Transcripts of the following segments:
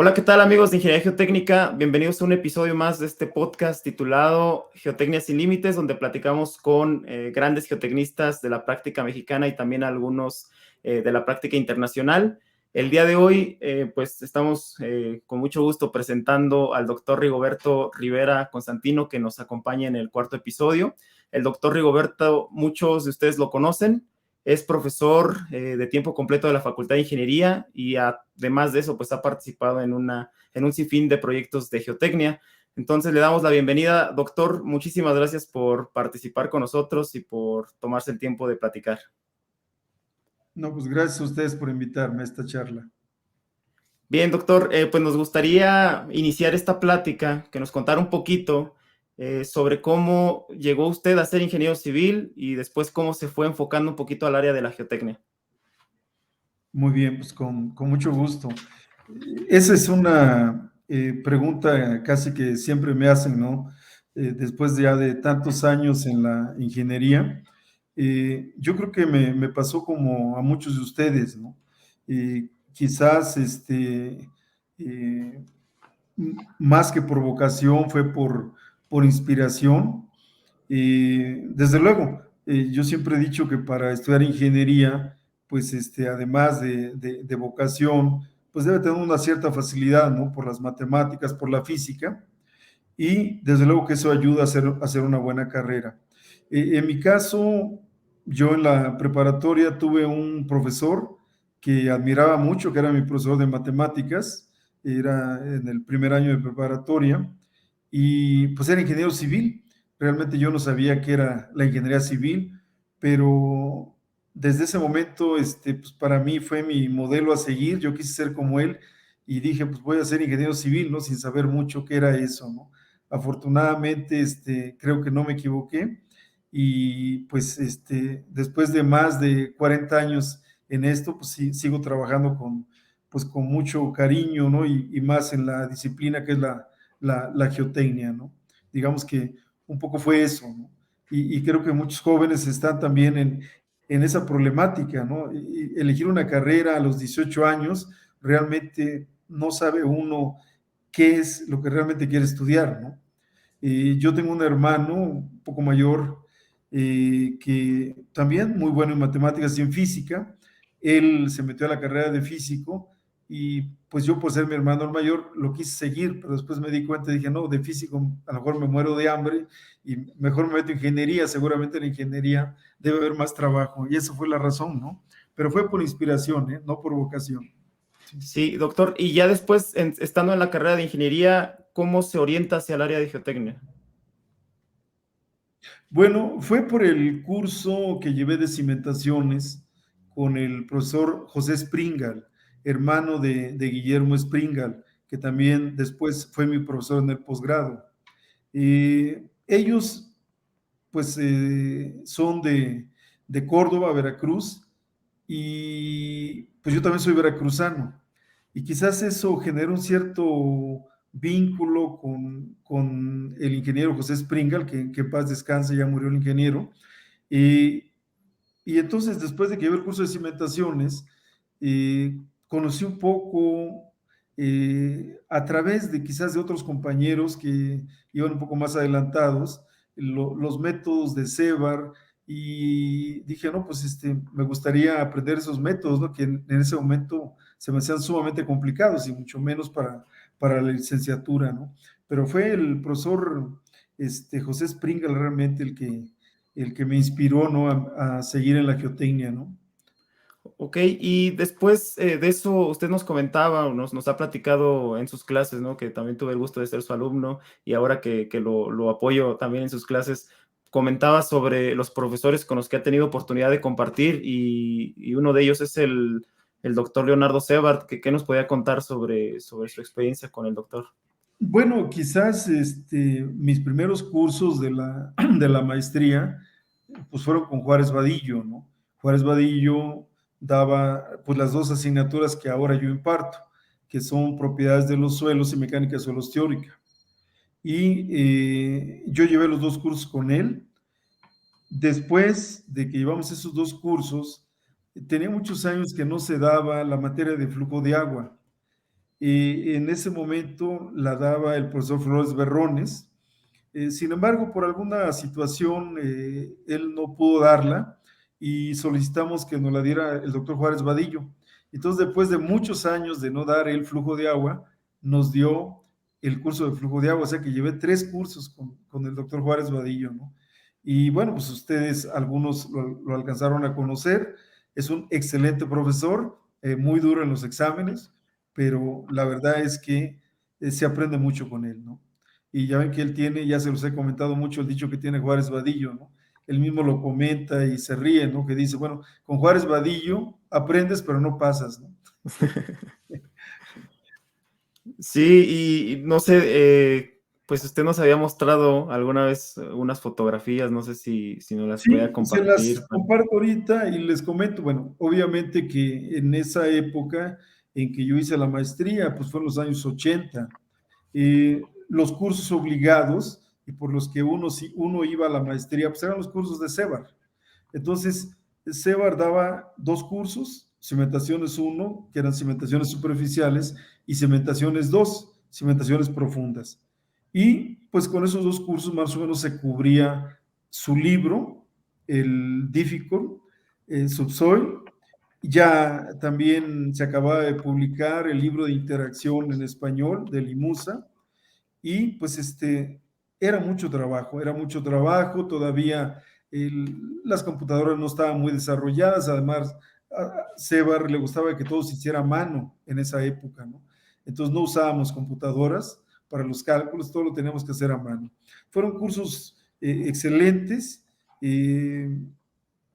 Hola, ¿qué tal amigos de Ingeniería Geotécnica? Bienvenidos a un episodio más de este podcast titulado Geotecnia sin Límites, donde platicamos con grandes geotecnistas de la práctica mexicana y también algunos de la práctica internacional. El día de hoy, pues estamos con mucho gusto presentando al doctor Rigoberto Rivera Constantino, que nos acompaña en el cuarto episodio. El doctor Rigoberto, muchos de ustedes lo conocen. Es profesor de tiempo completo de la Facultad de Ingeniería y además de eso, pues ha participado en un sinfín de proyectos de geotecnia. Entonces le damos la bienvenida, doctor. Muchísimas gracias por participar con nosotros y por tomarse el tiempo de platicar. No, pues gracias a ustedes por invitarme a esta charla. Bien, doctor, pues nos gustaría iniciar esta plática, que nos contara un poquito sobre cómo llegó usted a ser ingeniero civil y después cómo se fue enfocando un poquito al área de la geotecnia. Muy bien, pues con mucho gusto. Esa es una pregunta casi que siempre me hacen, ¿no? Después ya de tantos años en la ingeniería, yo creo que me pasó como a muchos de ustedes, ¿no? Quizás eh, más que por vocación fue por inspiración. Desde luego, yo siempre he dicho que para estudiar ingeniería, pues además de vocación, pues debe tener una cierta facilidad, ¿no? Por las matemáticas, por la física, y desde luego que eso ayuda a hacer una buena carrera. En mi caso, yo en la preparatoria tuve un profesor que admiraba mucho, que era mi profesor de matemáticas, era en el primer año de preparatoria, y pues era ingeniero civil. Realmente yo no sabía qué era la ingeniería civil, pero desde ese momento, pues para mí fue mi modelo a seguir. Yo quise ser como él y dije, pues voy a ser ingeniero civil, ¿no? Sin saber mucho qué era eso, ¿no? Afortunadamente, creo que no me equivoqué y pues después de más de 40 años en esto, pues sí, sigo trabajando pues, con mucho cariño, ¿no? Y más en la disciplina que es la geotecnia, ¿no? Digamos que un poco fue eso, ¿no? Y creo que muchos jóvenes están también en esa problemática, ¿no? Elegir una carrera a los 18 años, realmente no sabe uno qué es lo que realmente quiere estudiar, ¿no? Yo tengo un hermano un poco mayor que también muy bueno en matemáticas y en física. Él se metió a la carrera de físico y pues yo por ser mi hermano el mayor lo quise seguir, pero después me di cuenta y dije, no, de físico a lo mejor me muero de hambre y mejor me meto en ingeniería, seguramente en ingeniería debe haber más trabajo y esa fue la razón, ¿no? Pero fue por inspiración, ¿eh? No por vocación. Sí. Sí, doctor. Y ya después, estando en la carrera de ingeniería, ¿cómo se orienta hacia el área de geotecnia? Bueno, fue por el curso que llevé de cimentaciones con el profesor José Springal, hermano de Guillermo Springal, que también después fue mi profesor en el posgrado. Ellos, pues, son de Córdoba, Veracruz, y pues yo también soy veracruzano. Y quizás eso genera un cierto vínculo con el ingeniero José Springal, que en paz descanse, ya murió el ingeniero. Y, y entonces, después de que llevé el curso de cimentaciones, conocí un poco a través de quizás de otros compañeros que iban un poco más adelantados, los métodos de Sevar, y dije, no, pues me gustaría aprender esos métodos, ¿no? Que en ese momento se me hacían sumamente complicados y mucho menos para la licenciatura, ¿no? Pero fue el profesor José Springal realmente el que me inspiró, ¿no? A seguir en la geotecnia, ¿no? Ok, y después de eso, usted nos comentaba o nos ha platicado en sus clases, ¿no? Que también tuve el gusto de ser su alumno y ahora que lo apoyo también en sus clases, comentaba sobre los profesores con los que ha tenido oportunidad de compartir y uno de ellos es el doctor Leonardo Sebart. ¿Qué nos podía contar sobre su experiencia con el doctor? Bueno, quizás mis primeros cursos de la maestría pues fueron con Juárez Vadillo, ¿no? Juárez Vadillo daba pues las dos asignaturas que ahora yo imparto, que son propiedades de los suelos y mecánica de suelos teórica. Y yo llevé los dos cursos con él. Después de que llevamos esos dos cursos, tenía muchos años que no se daba la materia de flujo de agua. En ese momento la daba el profesor Flores Berrones. Sin embargo, por alguna situación, él no pudo darla y solicitamos que nos la diera el doctor Juárez Vadillo. Entonces, después de muchos años de no dar el flujo de agua, nos dio el curso de flujo de agua, o sea que llevé 3 cursos con el doctor Juárez Vadillo, ¿no? Y bueno, pues ustedes, algunos lo alcanzaron a conocer, es un excelente profesor, muy duro en los exámenes, pero la verdad es que se aprende mucho con él, ¿no? Y ya ven que él tiene, ya se los he comentado mucho, el dicho que tiene Juárez Vadillo, ¿no? Él mismo lo comenta y se ríe, ¿no? Que dice, bueno, con Juárez Vadillo aprendes, pero no pasas, ¿no? Sí, y no sé, pues usted nos había mostrado alguna vez unas fotografías, no sé si nos las pueda Sí, se las compartir. comparto ahorita y les comento, bueno, obviamente que en esa época en que yo hice la maestría, pues fue en los años 80, los cursos obligados y por los que uno iba a la maestría, pues eran los cursos de CEBAR. Entonces, CEBAR daba 2 cursos, cimentaciones 1, que eran cimentaciones superficiales, y cimentaciones 2, cimentaciones profundas. Y pues con esos 2 cursos más o menos se cubría su libro, el Difficult, el Subsoil. Ya también se acababa de publicar el libro de interacción en español de Limusa, y pues era mucho trabajo, todavía las computadoras no estaban muy desarrolladas, además a Sebar le gustaba que todo se hiciera a mano en esa época, ¿no? Entonces no usábamos computadoras para los cálculos, todo lo teníamos que hacer a mano. Fueron cursos excelentes, eh,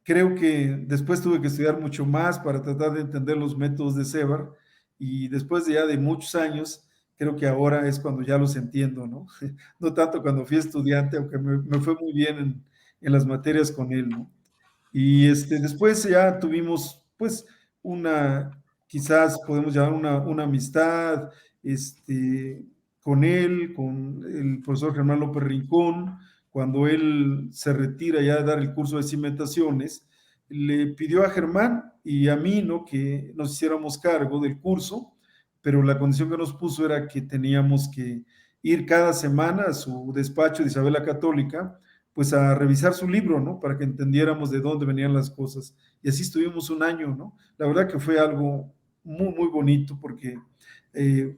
creo que después tuve que estudiar mucho más para tratar de entender los métodos de Sebar, y después de ya de muchos años, creo que ahora es cuando ya los entiendo, ¿no? No tanto cuando fui estudiante, aunque me fue muy bien en las materias con él, ¿no? Y después ya tuvimos, pues, quizás podemos llamar una amistad, con él, con el profesor Germán López Rincón. Cuando él se retira ya de dar el curso de cimentaciones, le pidió a Germán y a mí, ¿no?, que nos hiciéramos cargo del curso, pero la condición que nos puso era que teníamos que ir cada semana a su despacho de Isabel la Católica, pues a revisar su libro, ¿no? Para que entendiéramos de dónde venían las cosas. Y así estuvimos un año, ¿no? La verdad que fue algo muy, muy bonito porque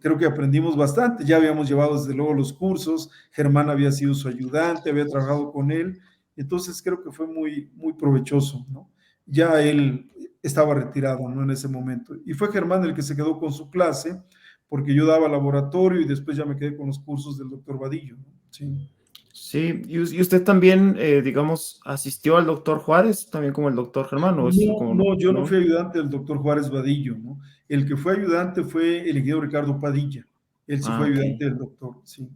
creo que aprendimos bastante. Ya habíamos llevado desde luego los cursos, Germán había sido su ayudante, había trabajado con él, entonces creo que fue muy, muy provechoso, ¿no? Ya él estaba retirado, ¿no? En ese momento. Y fue Germán el que se quedó con su clase, porque yo daba laboratorio y después ya me quedé con los cursos del doctor Vadillo, ¿no? Sí. Sí, y usted también, digamos, asistió al doctor Juárez, también como el doctor Germán, o es No, como, no, yo no ¿no? fui ayudante del doctor Juárez Vadillo, ¿no? El que fue ayudante fue el ingeniero Ricardo Padilla. Él sí Ah, fue ok. ayudante del doctor, sí.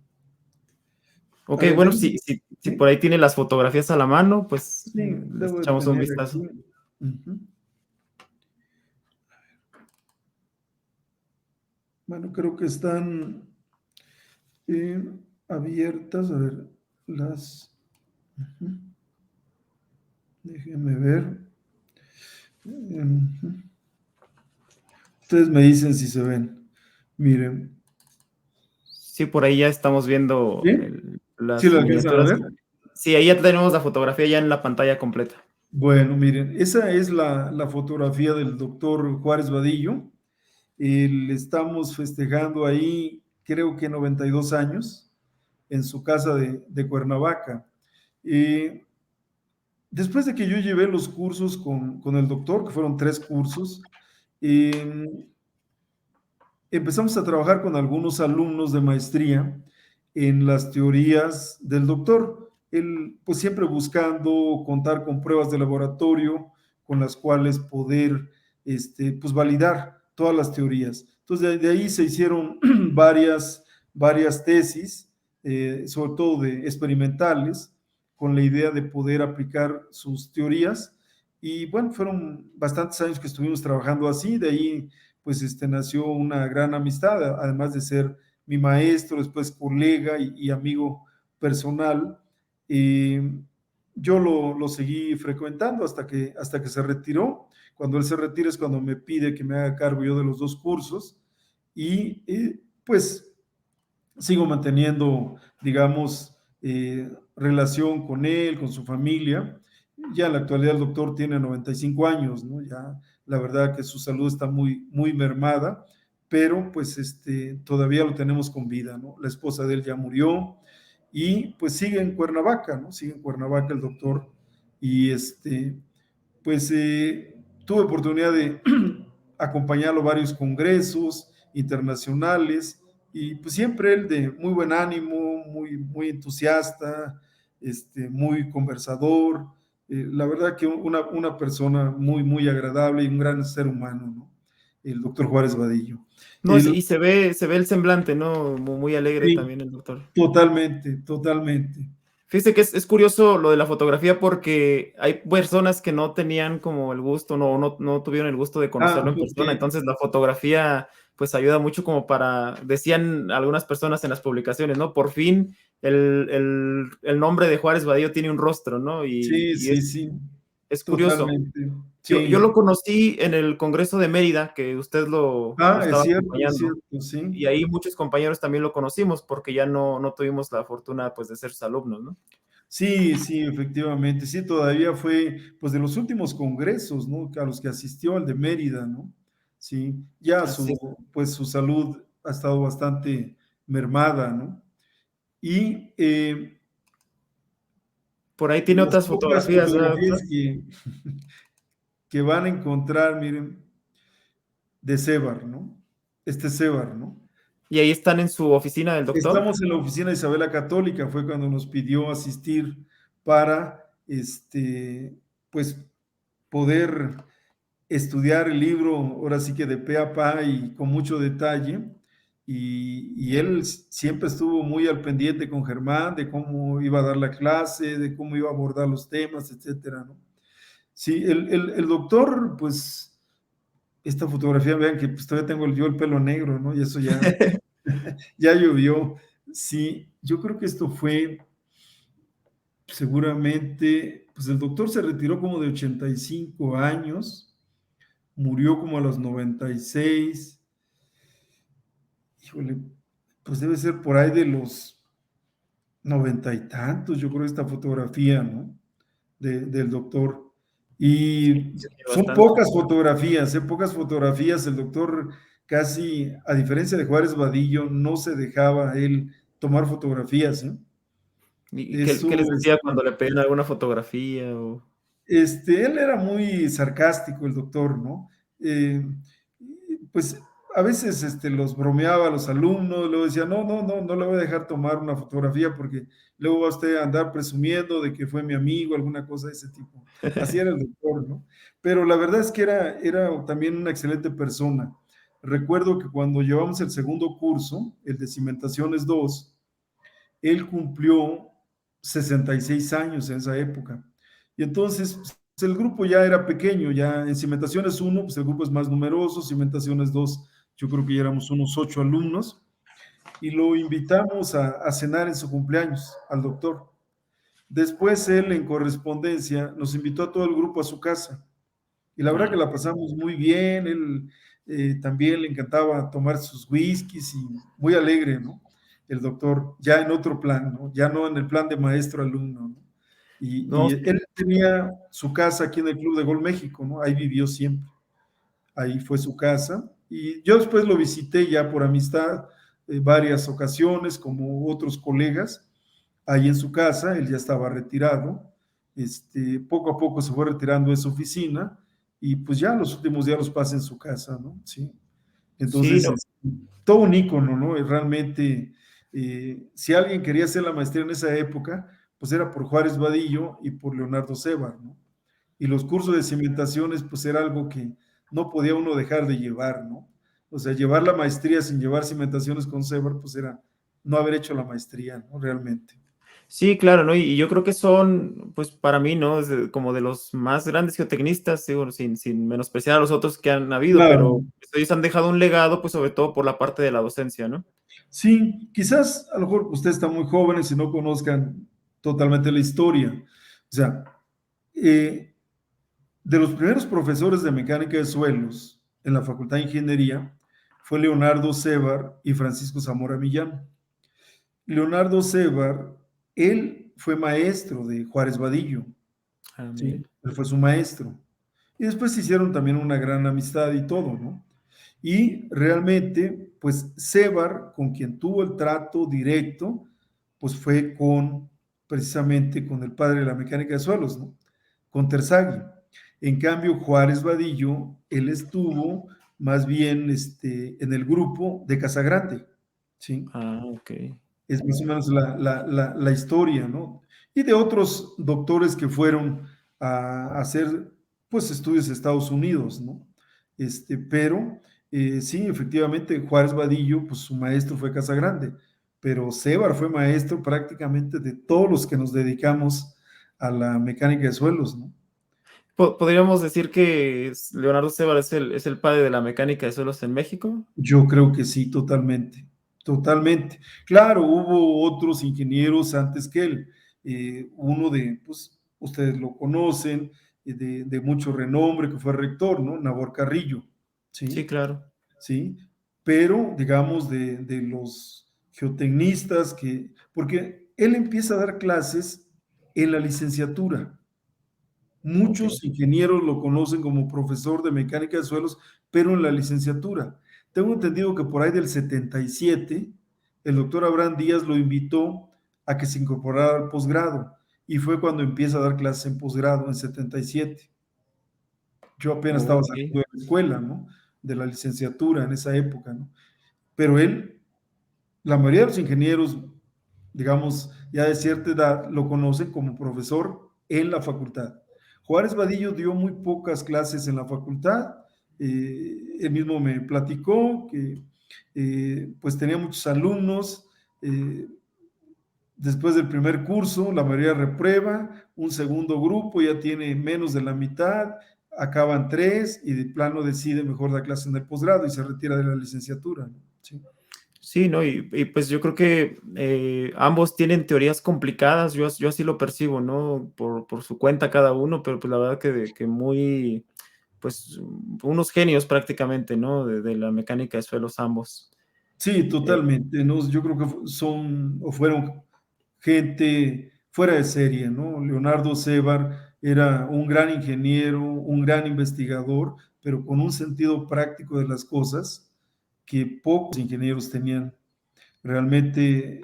A Ok, ver, bueno, déjame, si sí, por ahí tiene las fotografías a la mano, pues sí, les debo de echamos un tener aquí. vistazo. Ujú. Bueno, creo que están eh, abiertas. A ver, ujú, déjenme ver. Ujú. Ustedes me dicen si se ven. Miren, Sí, por ahí ya estamos viendo ¿bien? ¿Sí las lo alcanzan a miniaturas. ver? Sí, ahí ya tenemos la fotografía ya en la pantalla completa. Bueno, miren, esa es la fotografía del doctor Juárez Vadillo. Le estamos festejando ahí, creo que 92 años, en su casa de Cuernavaca. Eh, Después de que yo llevé los cursos con el doctor, que fueron 3 cursos, eh, empezamos a trabajar con algunos alumnos de maestría en las teorías del doctor. Él, pues siempre buscando contar con pruebas de laboratorio con las cuales poder, pues validar todas las teorías. Entonces, de ahí se hicieron varias tesis, sobre todo de experimentales, con la idea de poder aplicar sus teorías. Y bueno, fueron bastantes años que estuvimos trabajando así, de ahí pues nació una gran amistad, además de ser mi maestro, después colega y amigo personal. Yo lo seguí frecuentando hasta que se retiró. Cuando él se retira es cuando me pide que me haga cargo yo de los 2 cursos. y pues sigo manteniendo, digamos, relación con él, con su familia. Ya en la actualidad el doctor tiene 95 años, ¿no? Ya la verdad que su salud está muy, muy mermada, pero pues todavía lo tenemos con vida, ¿no? La esposa de él ya murió y pues sigue en Cuernavaca, ¿no? Sigue en Cuernavaca el doctor y pues tuve oportunidad de acompañarlo a varios congresos internacionales y pues siempre él de muy buen ánimo, muy, muy entusiasta, muy conversador. La verdad que una persona muy, muy agradable y un gran ser humano, ¿no? El doctor Juárez Vadillo. No, El, y se ve el semblante, ¿no? Muy alegre sí, también el doctor. totalmente, totalmente. Fíjese que es curioso lo de la fotografía porque hay personas que no tenían como el gusto, no tuvieron el gusto de conocerlo en Ok. persona, entonces la fotografía pues ayuda mucho como para, decían algunas personas en las publicaciones, ¿no? Por fin el nombre de Juárez Vadillo tiene un rostro, ¿no? Sí, sí, sí, Es curioso. totalmente. Yo Sí. lo conocí en el Congreso de Mérida, que usted lo estaba Es acompañando, cierto, sí. y ahí muchos compañeros también lo conocimos porque ya no tuvimos la fortuna pues de ser sus alumnos, ¿no? Sí, sí, efectivamente. Sí, todavía fue, pues, de los últimos congresos, ¿no? A los que asistió al de Mérida, ¿no? Sí, ya Así es. pues, su salud ha estado bastante mermada, ¿no? Y Por ahí tiene las otras pocas fotografías, ¿verdad, doctor? fotografías que van a encontrar, miren, de Sebar, ¿no? Sebar, ¿no? Y ahí están en su oficina del doctor. Estamos en la oficina de Isabela Católica, fue cuando nos pidió asistir para, pues, poder estudiar el libro, ahora sí que de pe a pa y con mucho detalle. Y él siempre estuvo muy al pendiente con Germán de cómo iba a dar la clase, de cómo iba a abordar los temas, etcétera, ¿no? Sí, el doctor, pues, esta fotografía, vean que pues, todavía tengo yo el pelo negro, ¿no? Y eso ya, ya llovió. Sí, yo creo que esto fue seguramente, pues el doctor se retiró como de 85 años, murió como a los 96. Híjole, pues debe ser por ahí de los 90 y tantos, yo creo, esta fotografía, ¿no? Del doctor. Sí, Y sí, tiene son bastante. pocas fotografías. El doctor casi, a diferencia de Juárez Vadillo, no se dejaba él tomar fotografías, ¿eh? ¿Y Eso, qué les decía cuando le pedían alguna fotografía? él era muy sarcástico, el doctor, ¿no? Eh, pues a veces los bromeaba a los alumnos, luego decía, no, no, no, no le voy a dejar tomar una fotografía porque luego va usted a andar presumiendo de que fue mi amigo, alguna cosa de ese tipo. Así era el doctor, ¿no? Pero la verdad es que era también una excelente persona. Recuerdo que cuando llevamos el segundo curso, el de Cimentaciones 2, él cumplió 66 años en esa época. Y entonces pues, el grupo ya era pequeño, ya en Cimentaciones 1, pues el grupo es más numeroso, Cimentaciones 2, yo creo que ya éramos unos 8 alumnos, y lo invitamos a cenar en su cumpleaños al doctor. Después él en correspondencia nos invitó a todo el grupo a su casa. Y la verdad que Ah, la pasamos muy bien, él también le encantaba tomar sus whiskies y muy alegre, ¿no? El doctor, ya en otro plan, ¿no? Ya no en el plan de maestro-alumno, ¿no? no, Y él tenía su casa aquí en el Club de Gol México, ¿no? Ahí vivió siempre, ahí fue su casa. Y yo después lo visité ya por amistad varias ocasiones, como otros colegas, ahí en su casa, él ya estaba retirado, poco a poco se fue retirando de su oficina y pues ya los últimos días los pasa en su casa, ¿no? Sí. sí, Entonces, no, todo un ícono, ¿no? Y realmente, si alguien quería hacer la maestría en esa época, pues era por Juárez Vadillo y por Leonardo Sebar, ¿no? Y los cursos de cimentaciones, pues era algo que no podía uno dejar de llevar, ¿no? O sea, llevar la maestría sin llevar cimentaciones con Sebar, pues era no haber hecho la maestría, ¿no? Realmente. sí, claro, ¿no? Y yo creo que son, pues para mí, ¿no? Como de los más grandes geotecnistas, digo, sin menospreciar a los otros que han habido, Claro, pero pues, ellos han dejado un legado, pues sobre todo por la parte de la docencia, ¿no? sí, quizás a lo mejor ustedes están muy jóvenes y no conozcan totalmente la historia. O sea, eh, de los primeros profesores de mecánica de suelos en la Facultad de Ingeniería fue Leonardo Sebar y Francisco Zamora Millán. Leonardo Sebar, él fue maestro de Juárez Vadillo, ¿sí? Mire. Él fue su maestro. Y después se hicieron también una gran amistad y todo, ¿no? Y realmente, pues Sebar, con quien tuvo el trato directo, pues fue precisamente con el padre de la mecánica de suelos, ¿no? Con Terzaghi. En cambio, Juárez Vadillo, él estuvo más bien en el grupo de Casagrande, ¿sí? Ok. Es más o menos la historia, ¿no? Y de otros doctores que fueron a hacer, pues, estudios en Estados Unidos, ¿no? Pero sí, efectivamente, Juárez Vadillo, pues su maestro fue Casagrande, pero Sebar fue maestro prácticamente de todos los que nos dedicamos a la mecánica de suelos, ¿no? ¿Podríamos decir que Leonardo Sebar es el padre de la mecánica de suelos en México? Yo creo que sí, totalmente, totalmente. Claro, hubo otros ingenieros antes que él. Uno pues, ustedes lo conocen, de mucho renombre, que fue rector, ¿no? Nabor Carrillo, Sí, ¿sí? claro. ¿Sí? Pero, digamos, de los geotecnistas porque él empieza a dar clases en la licenciatura. Ok. Muchos ingenieros lo conocen como profesor de mecánica de suelos, pero en la licenciatura. Tengo entendido que por ahí del 77, el doctor Abraham Díaz lo invitó a que se incorporara al posgrado y fue cuando empieza a dar clases en posgrado en 77. Yo apenas estaba Ok. saliendo de la escuela, ¿no? De la licenciatura en esa época, ¿no? Pero él, la mayoría de los ingenieros, digamos, ya de cierta edad, lo conocen como profesor en la facultad. Juárez Vadillo dio muy pocas clases en la facultad. Él mismo me platicó que pues tenía muchos alumnos. Después del primer curso, la mayoría reprueba, un segundo grupo ya tiene menos de la mitad, acaban tres y de plano decide mejor dar clases en el posgrado y se retira de la licenciatura, ¿no? Sí. Sí, ¿no? Y pues yo creo que ambos tienen teorías complicadas, yo así lo percibo, ¿no? Por su cuenta cada uno, pero pues la verdad que muy, pues unos genios prácticamente, ¿no? De la mecánica de suelos ambos. Sí, Eh, totalmente, ¿no? Yo creo que son o fueron gente fuera de serie, ¿no? Leonardo Sebar era un gran ingeniero, un gran investigador, pero con un sentido práctico de las cosas que pocos ingenieros tenían. Realmente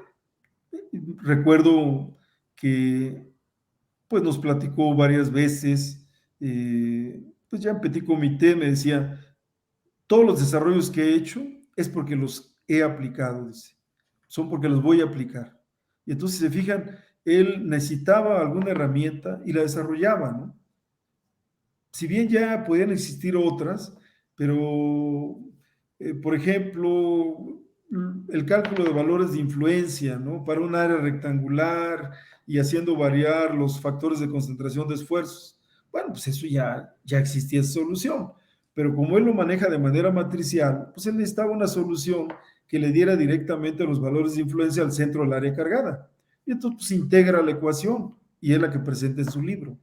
recuerdo que pues nos platicó varias veces, pues ya en petit comité me decía, todos los desarrollos que he hecho es porque los he aplicado, dice, son porque los voy a aplicar. Y entonces, si se fijan, él necesitaba alguna herramienta y la desarrollaba, ¿no? Si bien ya podían existir otras, pero, por ejemplo, el cálculo de valores de influencia, ¿no? Para un área rectangular y haciendo variar los factores de concentración de esfuerzos. Bueno, pues eso ya existía esa solución, pero como él lo maneja de manera matricial, pues él necesitaba una solución que le diera directamente los valores de influencia al centro del área cargada. Y entonces pues, integra la ecuación y es la que presenta en su libro.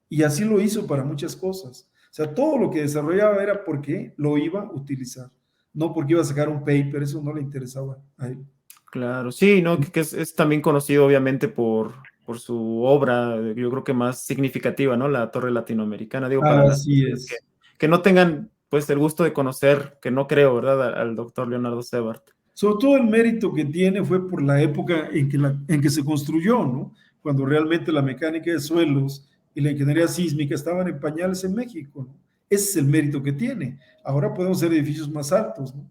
Y así lo hizo para muchas cosas. O sea, todo lo que desarrollaba era porque lo iba a utilizar, no porque iba a sacar un paper, eso no le interesaba a él. claro, sí, ¿no? Que es también conocido obviamente por su obra, yo creo que más significativa, ¿no? La Torre Latinoamericana, digo, para las Así personas es. que no tengan, pues, el gusto de conocer, que no creo, ¿verdad? Al doctor Leonardo Sebart. Sobre todo el mérito que tiene fue por la época en que se construyó, ¿no? Cuando realmente la mecánica de suelos y la ingeniería sísmica estaban en pañales en México, ¿no? Ese es el mérito que tiene. Ahora podemos hacer edificios más altos, ¿no?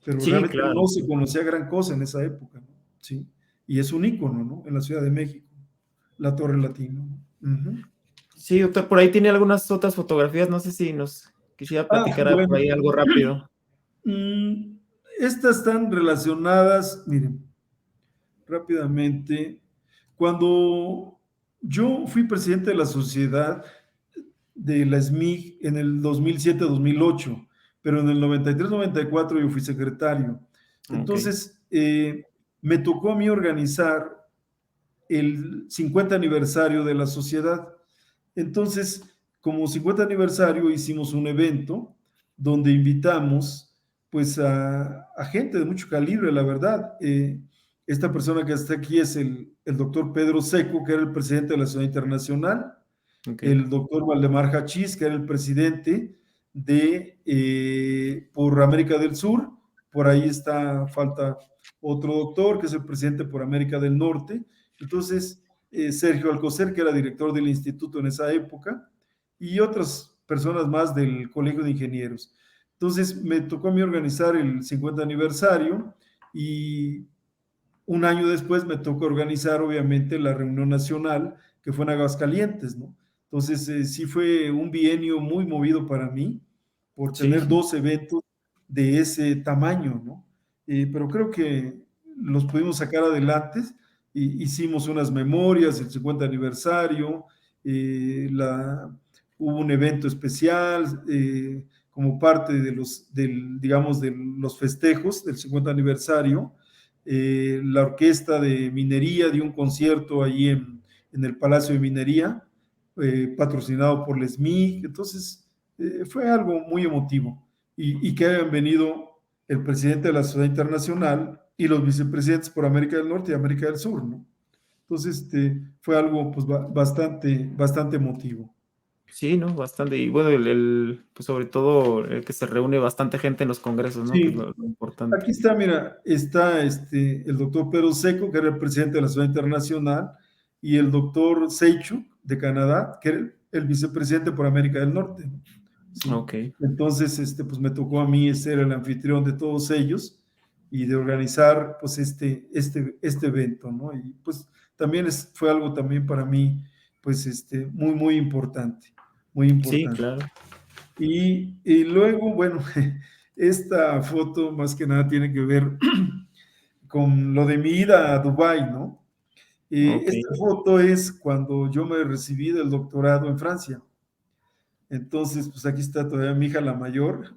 Pero Sí, realmente claro. no se conocía gran cosa en esa época, ¿no? Sí. Y es un ícono, ¿no? En la Ciudad de México, la Torre Latino, ¿no? Ujú. Sí, doctor, por ahí tiene algunas otras fotografías, no sé si nos quisiera platicar por Bueno, ahí algo rápido. mm, estas están relacionadas, miren, rápidamente. Cuando yo fui presidente de la sociedad de la SMIG en el 2007-2008, pero en el 93-94 yo fui secretario. Ok, Entonces, me tocó a mí organizar el 50 aniversario de la sociedad. Entonces, como 50 aniversario, hicimos un evento donde invitamos pues a gente de mucho calibre, la verdad. Esta persona que está aquí es el doctor Pedro Seco, que era el presidente de la Sociedad Internacional, Ok. el doctor Valdemar Hachís, que era el presidente por América del Sur, por ahí falta otro doctor, que es el presidente por América del Norte. Entonces, Sergio Alcocer, que era director del instituto en esa época, y otras personas más del Colegio de Ingenieros. Entonces, me tocó a mí organizar el 50 aniversario y un año después me tocó organizar, obviamente, la reunión nacional, que fue en Aguascalientes, ¿no? Entonces, sí fue un bienio muy movido para mí por Sí, tener dos eventos de ese tamaño, ¿no? Pero creo que los pudimos sacar adelante. Hicimos unas memorias, el 50 aniversario, hubo un evento especial como parte digamos, de los festejos del 50 aniversario. La orquesta de minería dio un concierto allí en el Palacio de Minería, patrocinado por el SMIC. Entonces, fue algo muy emotivo. Y que hayan venido el presidente de la Sociedad Internacional y los vicepresidentes por América del Norte y América del Sur, ¿no? Entonces, fue algo pues, bastante emotivo. sí, ¿no? Bastante. Y bueno, pues sobre todo el que se reúne bastante gente en los congresos, ¿no? Que es Sí, lo importante. aquí está, mira, está el doctor Pedro Seco, que era el presidente de la Sociedad Internacional, y el doctor Seichu, de Canadá, que era el vicepresidente por América del Norte. Sí. Ok. Entonces, pues me tocó a mí ser el anfitrión de todos ellos y de organizar, pues, este evento, ¿no? Y pues también fue algo también para mí, pues, muy, muy importante, muy Sí, importante. claro. Y luego, bueno, esta foto más que nada tiene que ver con lo de mi ida a Dubái, ¿no? Ok. Esta foto es cuando yo me recibí del doctorado en Francia. Entonces, pues aquí está todavía mi hija la mayor,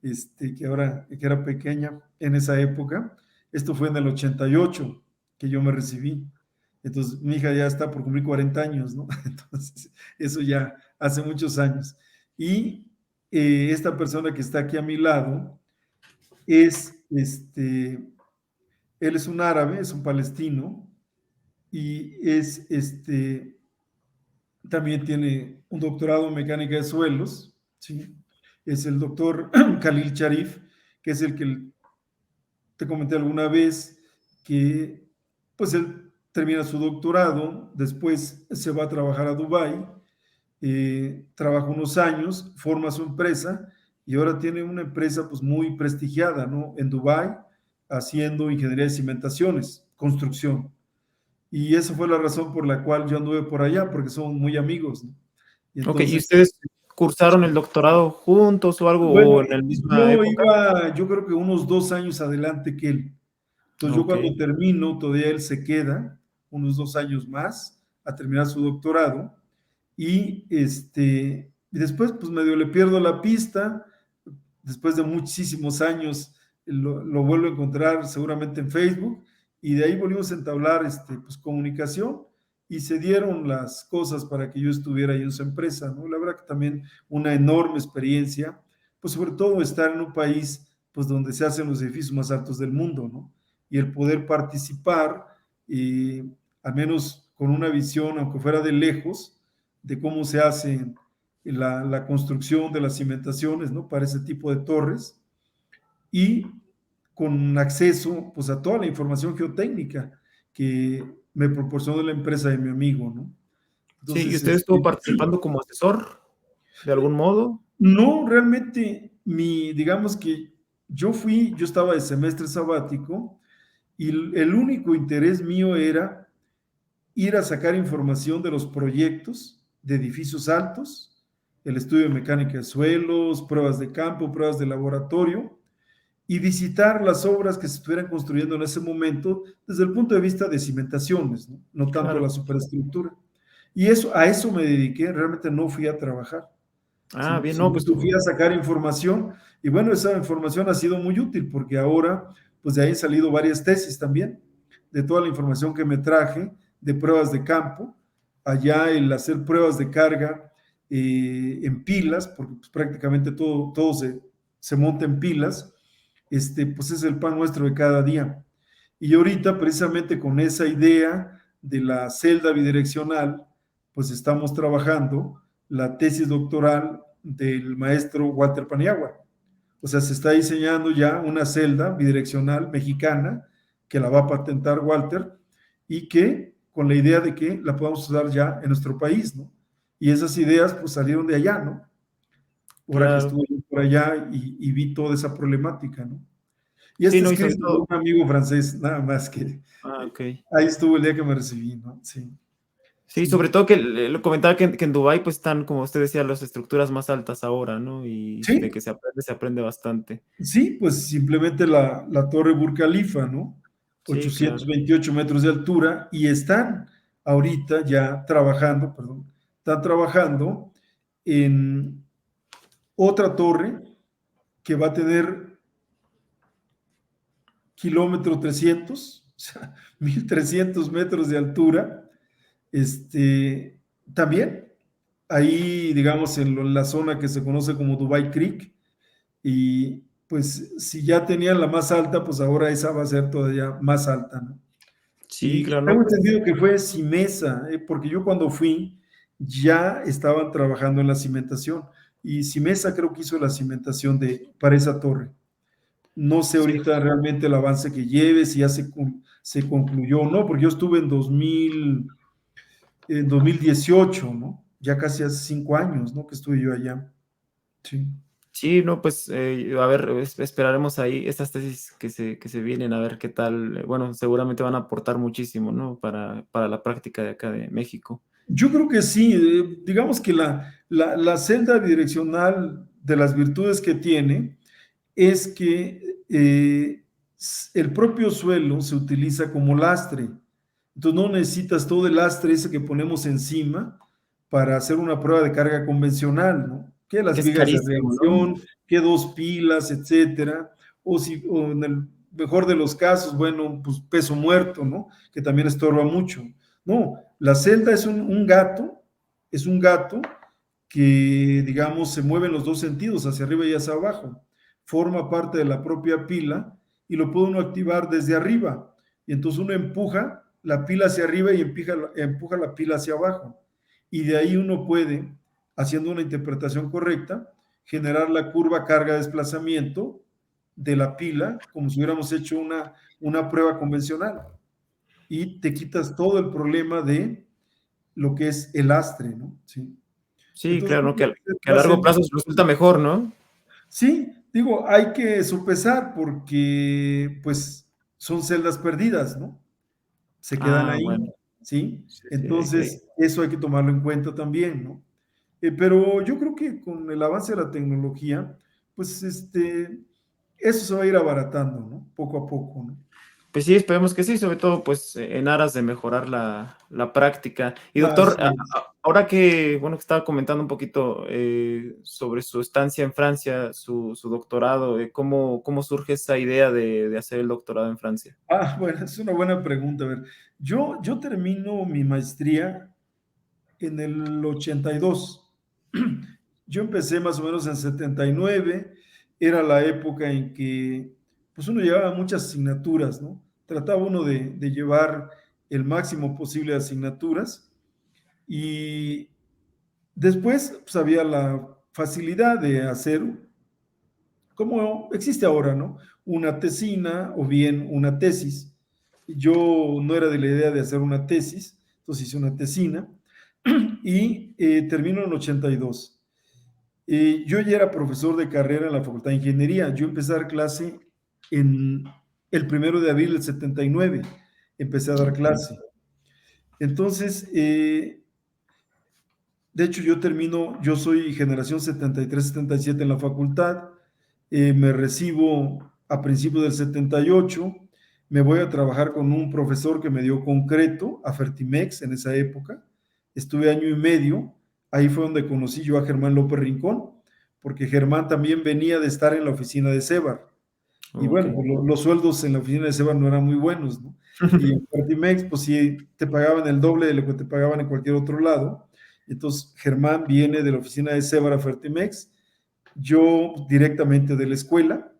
que era pequeña en esa época. Esto fue en el 88 que yo me recibí. Entonces, mi hija ya está por cumplir 40 años, ¿no? Entonces, eso ya hace muchos años. Y esta persona que está aquí a mi lado es, él es un árabe, es un palestino, y también tiene un doctorado en mecánica de suelos, ¿sí? Es el doctor Khalil Sharif, que es el que te comenté alguna vez, que pues él termina su doctorado, después se va a trabajar a Dubái, trabaja unos años, forma su empresa y ahora tiene una empresa pues muy prestigiada, ¿no? En Dubái, haciendo ingeniería de cimentaciones, construcción. Y esa fue la razón por la cual yo anduve por allá, porque somos muy amigos, ¿no? Y Ok, ¿y entonces, ustedes cursaron el doctorado juntos o algo, bueno, o en la misma época? yo creo que unos 2 años adelante que él. Entonces yo Ok, cuando termino, todavía él se queda unos 2 años más a terminar su doctorado y después pues medio le pierdo la pista, después de muchísimos años lo vuelvo a encontrar seguramente en Facebook y de ahí volvimos a entablar pues, comunicación y se dieron las cosas para que yo estuviera ahí en su empresa, ¿no? La verdad que también una enorme experiencia, pues sobre todo estar en un país pues donde se hacen los edificios más altos del mundo, ¿no? Y el poder participar, al menos con una visión, aunque fuera de lejos, de cómo se hace la construcción de las cimentaciones, ¿no? Para ese tipo de torres y con acceso pues, a toda la información geotécnica que me proporcionó la empresa de mi amigo, ¿no? sí, ¿y Entonces, usted estuvo participando como asesor de algún modo? no, realmente, digamos que yo estaba de semestre sabático y el único interés mío era ir a sacar información de los proyectos de edificios altos, el estudio de mecánica de suelos, pruebas de campo, pruebas de laboratorio, y visitar las obras que se estuvieran construyendo en ese momento desde el punto de vista de cimentaciones, ¿no? No tanto la Claro. superestructura. Y a eso me dediqué, realmente no fui a trabajar, Ah, ¿sí? bien, no, Sino pues que fui a sacar información y bueno, esa información ha sido muy útil porque ahora, pues de ahí han salido varias tesis también, de toda la información que me traje, de pruebas de campo, allá el hacer pruebas de carga en pilas, porque pues, prácticamente todo se monta en pilas, pues es el pan nuestro de cada día. Y ahorita, precisamente con esa idea de la celda bidireccional, pues estamos trabajando la tesis doctoral del maestro Walter Paniagua. O sea, se está diseñando ya una celda bidireccional mexicana que la va a patentar Walter y que con la idea de que la podamos usar ya en nuestro país, ¿no? Y esas ideas pues salieron de allá, ¿no? Ahora que Claro. estuve por allá y vi toda esa problemática, ¿no? Y Sí, este no, y sobre escrito de un todo, amigo francés, nada más que ok. ahí estuvo el día que me recibí, ¿no? Sí, Sí, sí, sobre todo que lo comentaba que en Dubái pues están, como usted decía, las estructuras más altas ahora, ¿no? Y de sí, que se aprende bastante. sí, pues simplemente la Torre Burj Khalifa, ¿no? Sí, claro. 828 metros de altura y están ahorita ya trabajando, perdón, están trabajando en otra torre que va a tener kilómetro 300, o sea, 1300 metros de altura. También ahí, digamos, en la zona que se conoce como Dubai Creek, y pues si ya tenían la más alta, pues ahora esa va a ser todavía más alta, ¿no? Sí, Y claro, tengo no, pues, entendido que fue Simesa, porque yo cuando fui ya estaban trabajando en la cimentación y Simesa creo que hizo la cimentación para esa torre. No sé sí, ahorita realmente el avance que lleve, si ya se concluyó o no, porque yo estuve en 2018, ¿no? Ya casi hace 5 años, ¿no? Que estuve yo allá. Sí. sí, no, pues, a ver, esperaremos ahí estas tesis que se vienen, a ver qué tal. Bueno, seguramente van a aportar muchísimo, ¿no? Para la práctica de acá de México. Yo creo que sí, digamos que la celda bidireccional de las virtudes que tiene es que el propio suelo se utiliza como lastre. Entonces no necesitas todo el lastre ese que ponemos encima para hacer una prueba de carga convencional, ¿no? Que Que las es vigas de carísimo, ¿no? reacción, que dos pilas, etcétera. O en el mejor de los casos, bueno, pues peso muerto, ¿no? Que también estorba mucho. No, la celda es es un gato que, digamos, se mueve en los dos sentidos, hacia arriba y hacia abajo. Forma parte de la propia pila y lo puede uno activar desde arriba. Y entonces uno empuja la pila hacia arriba y empuja la pila hacia abajo. Y de ahí uno puede, haciendo una interpretación correcta, generar la curva carga-desplazamiento de la pila, como si hubiéramos hecho una prueba convencional. Y te quitas todo el problema de lo que es el lastre, ¿no? Sí. Sí, Entonces, claro, ¿no? Que a va a largo ser, plazo resulta mejor, ¿no? sí, digo, hay que sopesar porque, pues, son celdas perdidas, ¿no? Se quedan Ah, ahí, bueno. ¿sí? Sí, sí, Entonces, eso hay que tomarlo en cuenta también, ¿no? Pero yo creo que con el avance de la tecnología, pues, eso se va a ir abaratando, ¿no? Poco a poco, ¿no? pues sí, esperemos que sí, sobre todo pues en aras de mejorar la práctica. Y doctor, Así es. ahora que, bueno, que estaba comentando un poquito sobre su estancia en Francia, su doctorado, ¿cómo surge esa idea de hacer el doctorado en Francia? Bueno, es una buena pregunta. A ver, yo termino mi maestría en el 82. Yo empecé más o menos en 79, era la época en que pues uno llevaba muchas asignaturas, ¿no? Trataba uno de llevar el máximo posible de asignaturas y después pues, había la facilidad de hacer, como existe ahora, ¿no? Una tesina o bien una tesis. Yo no era de la idea de hacer una tesis, entonces hice una tesina y termino en 82. Yo ya era profesor de carrera en la Facultad de Ingeniería. Yo empecé a dar clase en el 1 de abril del 79. Empecé a dar Ok. clase. Entonces, de hecho, yo soy generación 73-77 en la facultad. Me recibo a principios del 78. Me voy a trabajar con un profesor que me dio concreto a Fertimex en esa época. Estuve año y medio. Ahí fue donde conocí yo a Germán López Rincón, porque Germán también venía de estar en la oficina de Sebar. Y Ok. bueno, pues los sueldos en la oficina de Sebar no eran muy buenos, ¿no? Y en Fertimex, pues sí, te pagaban el doble de lo que te pagaban en cualquier otro lado. Entonces, Germán viene de la oficina de Sebar a Fertimex, yo directamente de la escuela.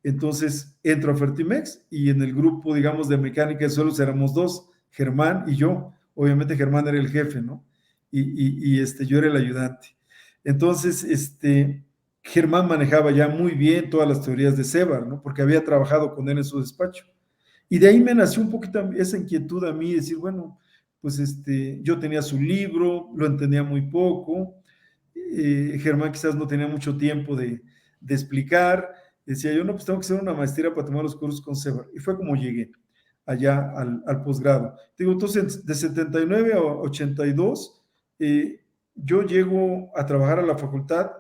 Entonces entro a Fertimex y en el grupo, digamos, de mecánica de suelos éramos dos, Germán y yo. Obviamente Germán era el jefe, ¿no? Yo era el ayudante. Entonces, Germán manejaba ya muy bien todas las teorías de Sebar, ¿no? Porque había trabajado con él en su despacho. Y de ahí me nació un poquito esa inquietud a mí, decir, bueno, pues yo tenía su libro, lo entendía muy poco, Germán quizás no tenía mucho tiempo de explicar, decía yo, no, pues tengo que hacer una maestría para tomar los cursos con Sebar. Y fue como llegué allá al posgrado. Digo, entonces, de 79 a 82, yo llego a trabajar a la facultad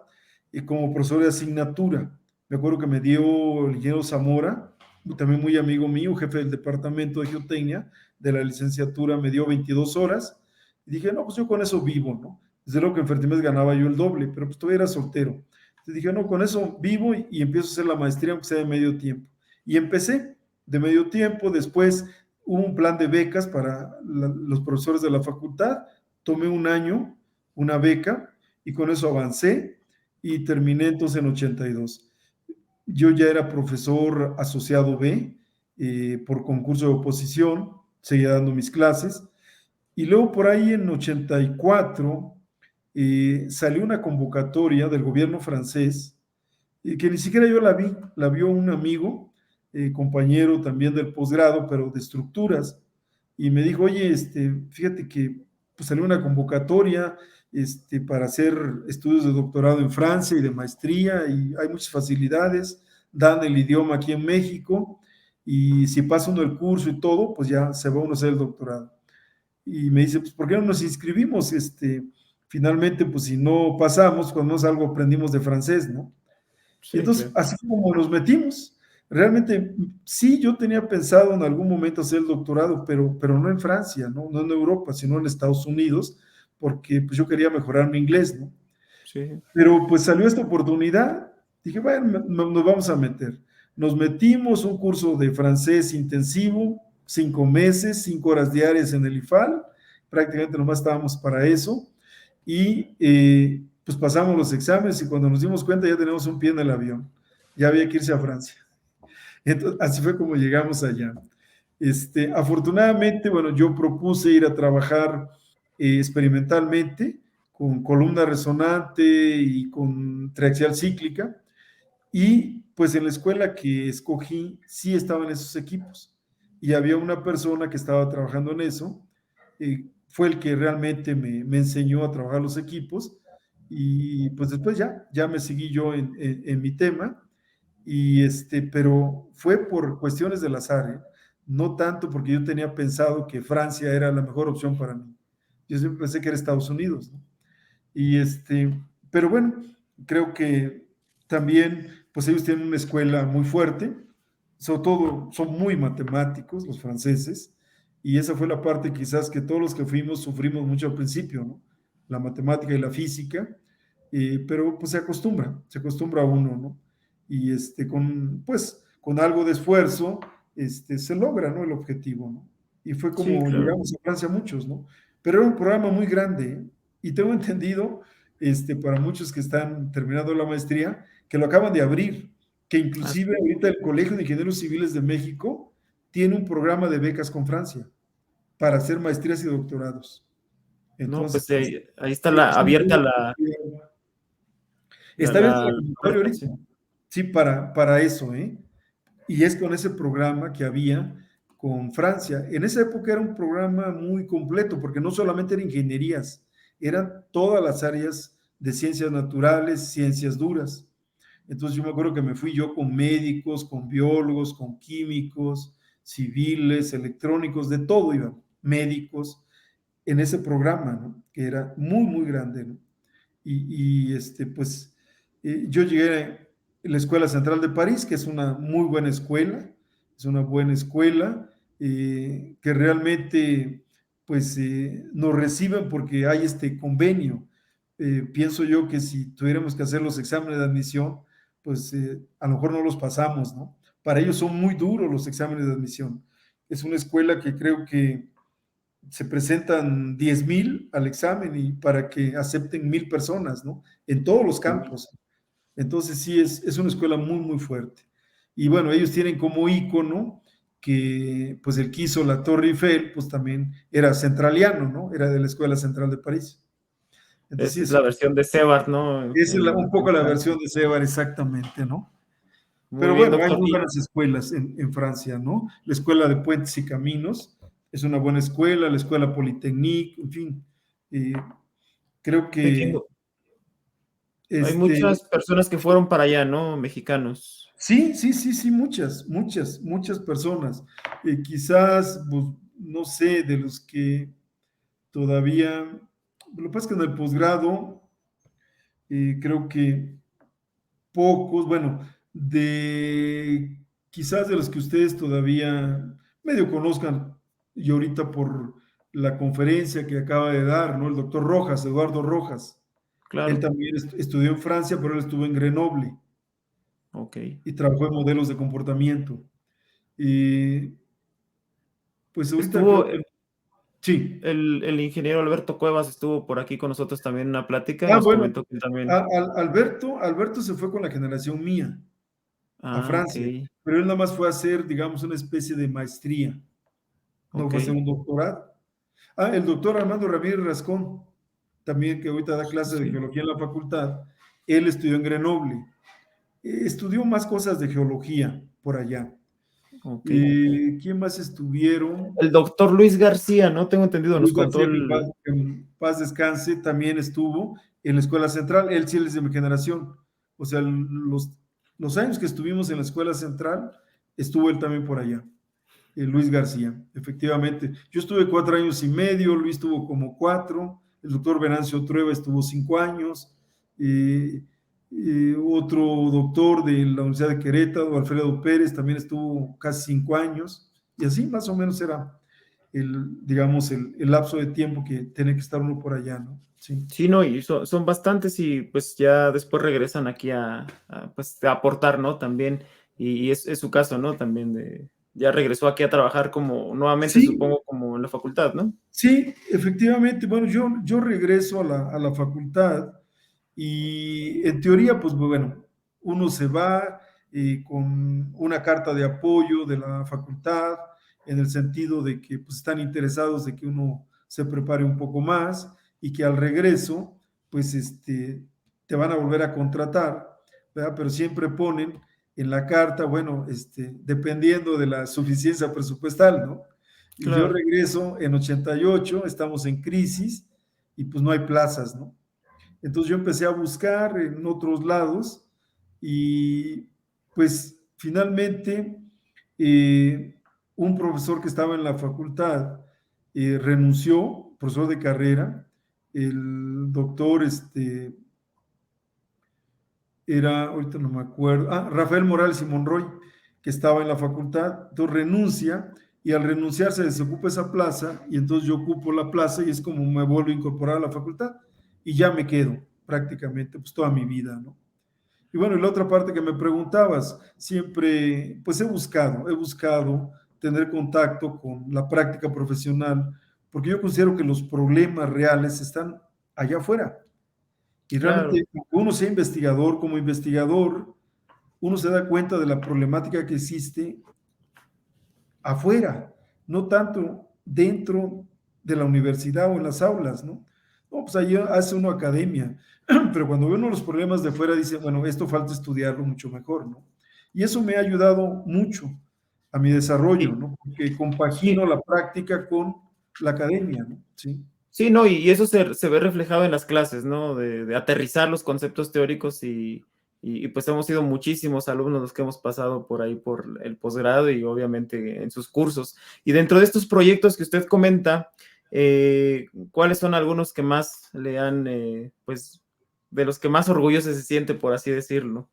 como profesor de asignatura. Me acuerdo que me dio el ingeniero Zamora, también muy amigo mío, jefe del departamento de geotecnia de la licenciatura, me dio 22 horas. Y dije, no, pues yo con eso vivo, ¿no? Desde luego que en Fertimex ganaba yo el doble, pero pues todavía era soltero. Entonces dije, no, con eso vivo y empiezo a hacer la maestría, aunque sea de medio tiempo. Y empecé de medio tiempo, después hubo un plan de becas para los profesores de la facultad, tomé un año, una beca, y con eso avancé y terminé entonces en 82. Yo ya era profesor asociado B por concurso de oposición, seguía dando mis clases, y luego por ahí en 84 salió una convocatoria del gobierno francés, que ni siquiera yo la vio un amigo, compañero también del posgrado, pero de estructuras, y me dijo, oye, fíjate que pues, salió una convocatoria para hacer estudios de doctorado en Francia y de maestría, y hay muchas facilidades, dan el idioma aquí en México, y si pasa uno el curso y todo, pues ya se va uno a hacer el doctorado. Y me dice, pues, ¿por qué no nos inscribimos? Finalmente, pues si no pasamos, cuando menos algo aprendimos de francés, ¿no? Y Sí, entonces, claro. así como nos metimos, realmente sí, yo tenía pensado en algún momento hacer el doctorado, pero no en Francia, ¿no? No en Europa, sino en Estados Unidos, porque pues, yo quería mejorar mi inglés, ¿no? Sí. Pero pues salió esta oportunidad, dije, bueno, nos vamos a meter. Nos metimos un curso de francés intensivo, 5 meses, 5 horas diarias en el IFAL, prácticamente nomás estábamos para eso, y pues pasamos los exámenes y cuando nos dimos cuenta ya teníamos un pie en el avión, ya había que irse a Francia. Entonces, así fue como llegamos allá. Afortunadamente, bueno, yo propuse ir a trabajar experimentalmente con columna resonante y con triaxial cíclica, y pues en la escuela que escogí sí estaban esos equipos y había una persona que estaba trabajando en eso, fue el que realmente me enseñó a trabajar los equipos, y pues después ya me seguí yo en mi tema, pero fue por cuestiones del azar, ¿eh? No tanto porque yo tenía pensado que Francia era la mejor opción para mí. Yo siempre pensé que era Estados Unidos, ¿no? Y pero bueno, creo que también, pues ellos tienen una escuela muy fuerte, sobre todo son muy matemáticos los franceses, y esa fue la parte quizás que todos los que fuimos sufrimos mucho al principio, ¿no? La matemática y la física, pero pues se acostumbra uno, ¿no? Y pues con algo de esfuerzo, se logra, ¿no? El objetivo, ¿no? Y fue Sí, como claro. llegamos a Francia muchos, ¿no? Pero era un programa muy grande, ¿eh? Y tengo entendido, para muchos que están terminando la maestría, que lo acaban de abrir, que Ah, inclusive sí. ahorita el Colegio de Ingenieros Civiles de México tiene un programa de becas con Francia para hacer maestrías y doctorados. No, pues Entonces, ahí está abierta está abierta la la convocatoria puerta, ahorita, sí. sí, para eso, ¿eh? Y es con ese programa que había con Francia. En esa época era un programa muy completo, porque no solamente eran ingenierías, eran todas las áreas de ciencias naturales, ciencias duras. Entonces yo me acuerdo que me fui yo con médicos, con biólogos, con químicos, civiles, electrónicos, de todo iban, médicos, en ese programa, ¿no? Que era muy, muy grande, ¿no? Pues yo llegué a la Escuela Central de París, que es una muy buena escuela, es una buena escuela que realmente pues nos reciben porque hay este convenio. Pienso yo que si tuviéramos que hacer los exámenes de admisión, pues a lo mejor no los pasamos, ¿no? Para ellos son muy duros los exámenes de admisión. Es una escuela que creo que se presentan 10,000 al examen y para que acepten 1,000 personas, ¿no? En todos los campos. Entonces sí, es una escuela muy, muy fuerte. Y bueno, ellos tienen como ícono que pues el que hizo la Torre Eiffel, pues también era centraliano, ¿no? Era de la Escuela Central de París. Es Entonces, la versión de Sebart, ¿no? esa es un poco En la Francia. versión de Sebar, exactamente, ¿no? Muy Pero bien, bueno, hay doctor. muy buenas escuelas en Francia, ¿no? La Escuela de Puentes y Caminos es una buena escuela, la Escuela Politécnique, en fin. eh, creo Sí, que hay este, muchas personas que fueron para allá, ¿no? Mexicanos. sí, sí, sí, sí, muchas personas. Quizás, pues, no sé, de los que todavía, lo que pasa es que en el posgrado, creo que pocos, bueno, de quizás de los que ustedes todavía medio conozcan, y ahorita por la conferencia que acaba de dar, ¿no? El doctor Rojas, Eduardo Rojas. Él Claro. también estudió en Francia, pero él estuvo en Grenoble Ok. y trabajó en modelos de comportamiento. Y pues ahorita Estuvo creo que sí. el ingeniero Alberto Cuevas, estuvo por aquí con nosotros también en una plática y Ah, nos bueno, comentó que él también. Alberto se fue con la generación mía a Ah, ok. Francia, pero él nada más fue a hacer, digamos, una especie de maestría, no Ok. fue a hacer un doctorado. Ah, el doctor Armando Ramírez Rascón, también que ahorita da clase de Sí. geología en la facultad, él estudió en Grenoble. Estudió más cosas de geología por allá. Ok. ¿Quién más estuvieron? El doctor Luis García, ¿no? Tengo entendido, nos Luis contó García, el. que en paz descanse, también estuvo en la Escuela Central. Él sí es de mi generación. O sea, los años que estuvimos en la Escuela Central, estuvo él también por allá. Luis García, efectivamente. Yo estuve 4 años y medio, Luis tuvo como 4, el doctor Venancio Trueba estuvo 5 años, otro doctor de la Universidad de Querétaro, Alfredo Pérez, también estuvo casi 5 años, y así más o menos era digamos, el lapso de tiempo que tiene que estar uno por allá, ¿no? Sí. Sí, no, y son bastantes y pues ya después regresan aquí pues, a aportar, ¿no? También, y es su caso, ¿no? También ya regresó aquí a trabajar como, nuevamente Sí, supongo, como en la facultad, ¿no? sí, efectivamente. Bueno, yo regreso a la facultad y en teoría, pues bueno, uno se va con una carta de apoyo de la facultad en el sentido de que pues, están interesados de que uno se prepare un poco más y que al regreso, pues te van a volver a contratar, ¿verdad? Pero siempre ponen en la carta, bueno, dependiendo de la suficiencia presupuestal, ¿no? Y yo Claro, regreso en 88, estamos en crisis y pues no hay plazas, ¿no? Entonces yo empecé a buscar en otros lados y pues finalmente un profesor que estaba en la facultad renunció, profesor de carrera, el doctor era, ahorita no me acuerdo, Rafael Morales y Monroy, que estaba en la facultad, entonces renuncia y al renunciar se desocupa esa plaza y entonces yo ocupo la plaza y es como me vuelvo a incorporar a la facultad y ya me quedo prácticamente pues toda mi vida, ¿no? Y bueno, y la otra parte que me preguntabas, siempre pues he buscado tener contacto con la práctica profesional porque yo considero que los problemas reales están allá afuera. Y claro. realmente uno sea investigador, como investigador, uno se da cuenta de la problemática que existe afuera, no tanto dentro de la universidad o en las aulas, ¿no? No, pues ahí hace uno academia, pero cuando ve uno los problemas de afuera dice, bueno, esto falta estudiarlo mucho mejor, ¿no? Y eso me ha ayudado mucho a mi desarrollo, Sí, ¿no? Porque compagino sí, la práctica con la academia, ¿no? Sí. sí, no, y eso se ve reflejado en las clases, ¿no? De aterrizar los conceptos teóricos y pues hemos sido muchísimos alumnos los que hemos pasado por ahí por el posgrado y obviamente en sus cursos. Y dentro de estos proyectos que usted comenta, ¿cuáles son algunos que más le han, pues, de los que más orgulloso se siente, por así decirlo?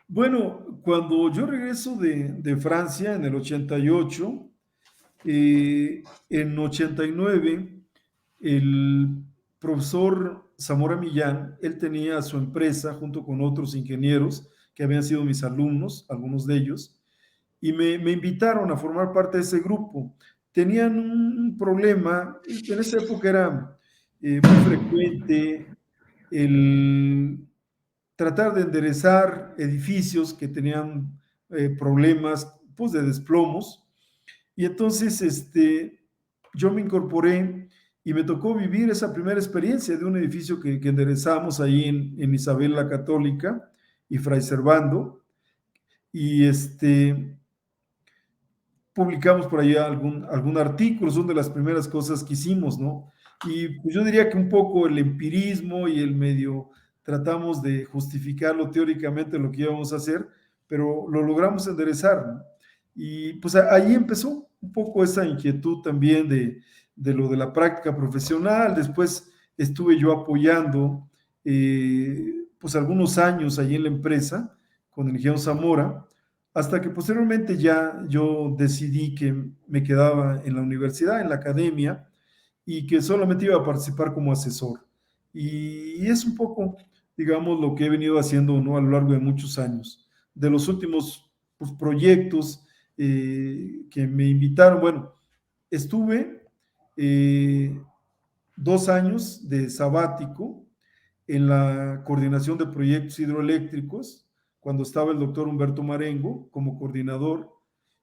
Bueno, cuando yo regreso de Francia en el 88, en 89, el profesor Zamora Millán, él tenía su empresa junto con otros ingenieros que habían sido mis alumnos, algunos de ellos, y me invitaron a formar parte de ese grupo. Tenían un problema, en esa época era muy frecuente el tratar de enderezar edificios que tenían problemas pues, de desplomos. Y entonces yo me incorporé y me tocó vivir esa primera experiencia de un edificio que enderezamos ahí en Isabel la Católica y Fray Servando. Y publicamos por ahí algún artículo, son de las primeras cosas que hicimos, ¿no? Y pues yo diría que un poco el empirismo y el medio tratamos de justificarlo teóricamente lo que íbamos a hacer, pero lo logramos enderezar, ¿no? Y pues ahí empezó un poco esa inquietud también de lo de la práctica profesional. Después estuve yo apoyando pues algunos años allí en la empresa con el ingeniero Zamora, hasta que posteriormente ya yo decidí que me quedaba en la universidad, en la academia, y que solamente iba a participar como asesor. Y es un poco, digamos, lo que he venido haciendo, ¿no? A lo largo de muchos años. De los últimos pues, proyectos que me invitaron, bueno, estuve 2 años de sabático en la coordinación de proyectos hidroeléctricos, cuando estaba el doctor Humberto Marengo como coordinador,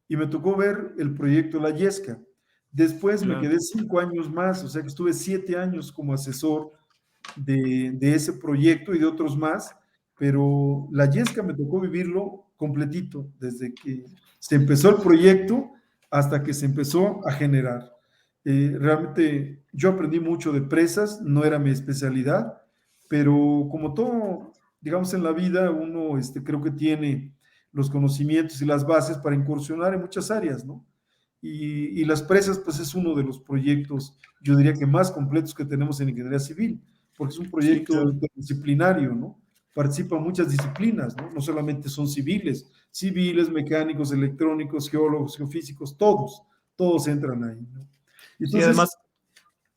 y me tocó ver el proyecto La Yesca. Después me quedé 5 años más, o sea que estuve 7 años como asesor de ese proyecto y de otros más, pero La Yesca me tocó vivirlo completito, desde que se empezó el proyecto hasta que se empezó a generar. Realmente yo aprendí mucho de presas, no era mi especialidad, pero como todo, digamos, en la vida, uno creo que tiene los conocimientos y las bases para incursionar en muchas áreas, ¿no? Y las presas, pues es uno de los proyectos, yo diría que más completos que tenemos en ingeniería civil, porque es un Sí, proyecto claro. interdisciplinario, ¿no? Participan muchas disciplinas, ¿no? No solamente son civiles, mecánicos, electrónicos, geólogos, geofísicos, todos entran ahí, ¿no? Sí, Entonces, además,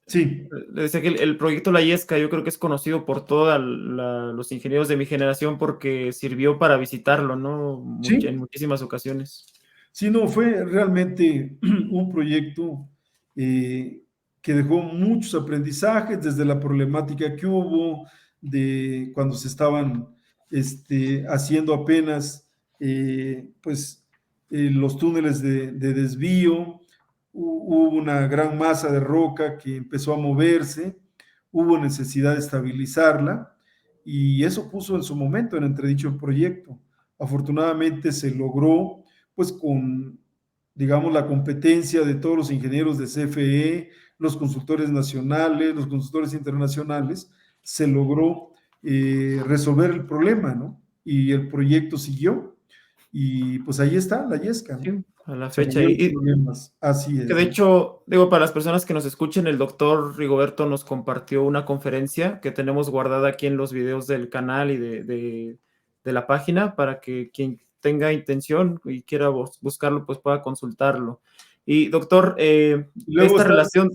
sí, le decía que el proyecto La Yesca yo creo que es conocido por todos los ingenieros de mi generación porque sirvió para visitarlo, ¿no? En sí, muchísimas ocasiones. sí, no, fue realmente un proyecto que dejó muchos aprendizajes desde la problemática que hubo, de cuando se estaban haciendo apenas pues, los túneles de desvío, hubo una gran masa de roca que empezó a moverse, hubo necesidad de estabilizarla y eso puso en su momento en entredicho el proyecto. Afortunadamente se logró pues con, digamos, la competencia de todos los ingenieros de CFE, los consultores nacionales, los consultores internacionales, se logró resolver el problema, ¿no? Y el proyecto siguió y pues ahí está la Yesca, ¿no? Sí, a la Se fecha. resolvieron los problemas, así Que es, de ¿no? hecho, digo, para las personas que nos escuchen, el doctor Rigoberto nos compartió una conferencia que tenemos guardada aquí en los videos del canal y de la página para que quien tenga intención y quiera buscarlo, pues pueda consultarlo. Y doctor, Y luego esta está, relación,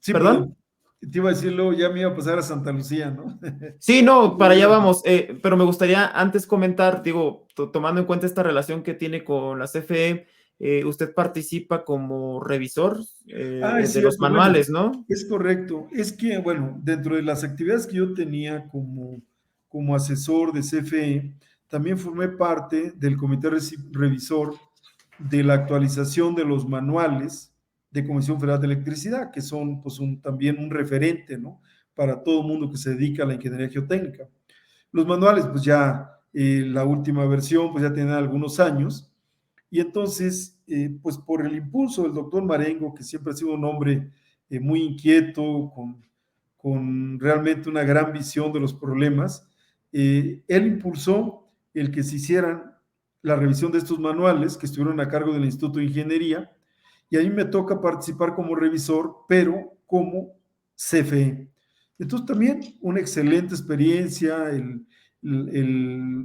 sí, ¿perdón? perdón, te iba a decir, luego ya me iba a pasar a Santa Lucía, ¿no? Sí, no, para allá vamos, pero me gustaría antes comentar, digo, tomando en cuenta esta relación que tiene con la CFE, usted participa como revisor Ah, es de los cierto, bueno, manuales, ¿no? es correcto. Es que, bueno, dentro de las actividades que yo tenía como asesor de CFE, también formé parte del comité revisor de la actualización de los manuales de Comisión Federal de Electricidad, que son pues también un referente, ¿no? Para todo el mundo que se dedica a la ingeniería geotécnica. Los manuales, pues ya la última versión, pues ya tienen algunos años, y entonces, pues por el impulso del doctor Marengo, que siempre ha sido un hombre muy inquieto, con realmente una gran visión de los problemas, él impulsó el que se hicieran la revisión de estos manuales que estuvieron a cargo del Instituto de Ingeniería, y a mí me toca participar como revisor, pero como CFE. Entonces también una excelente experiencia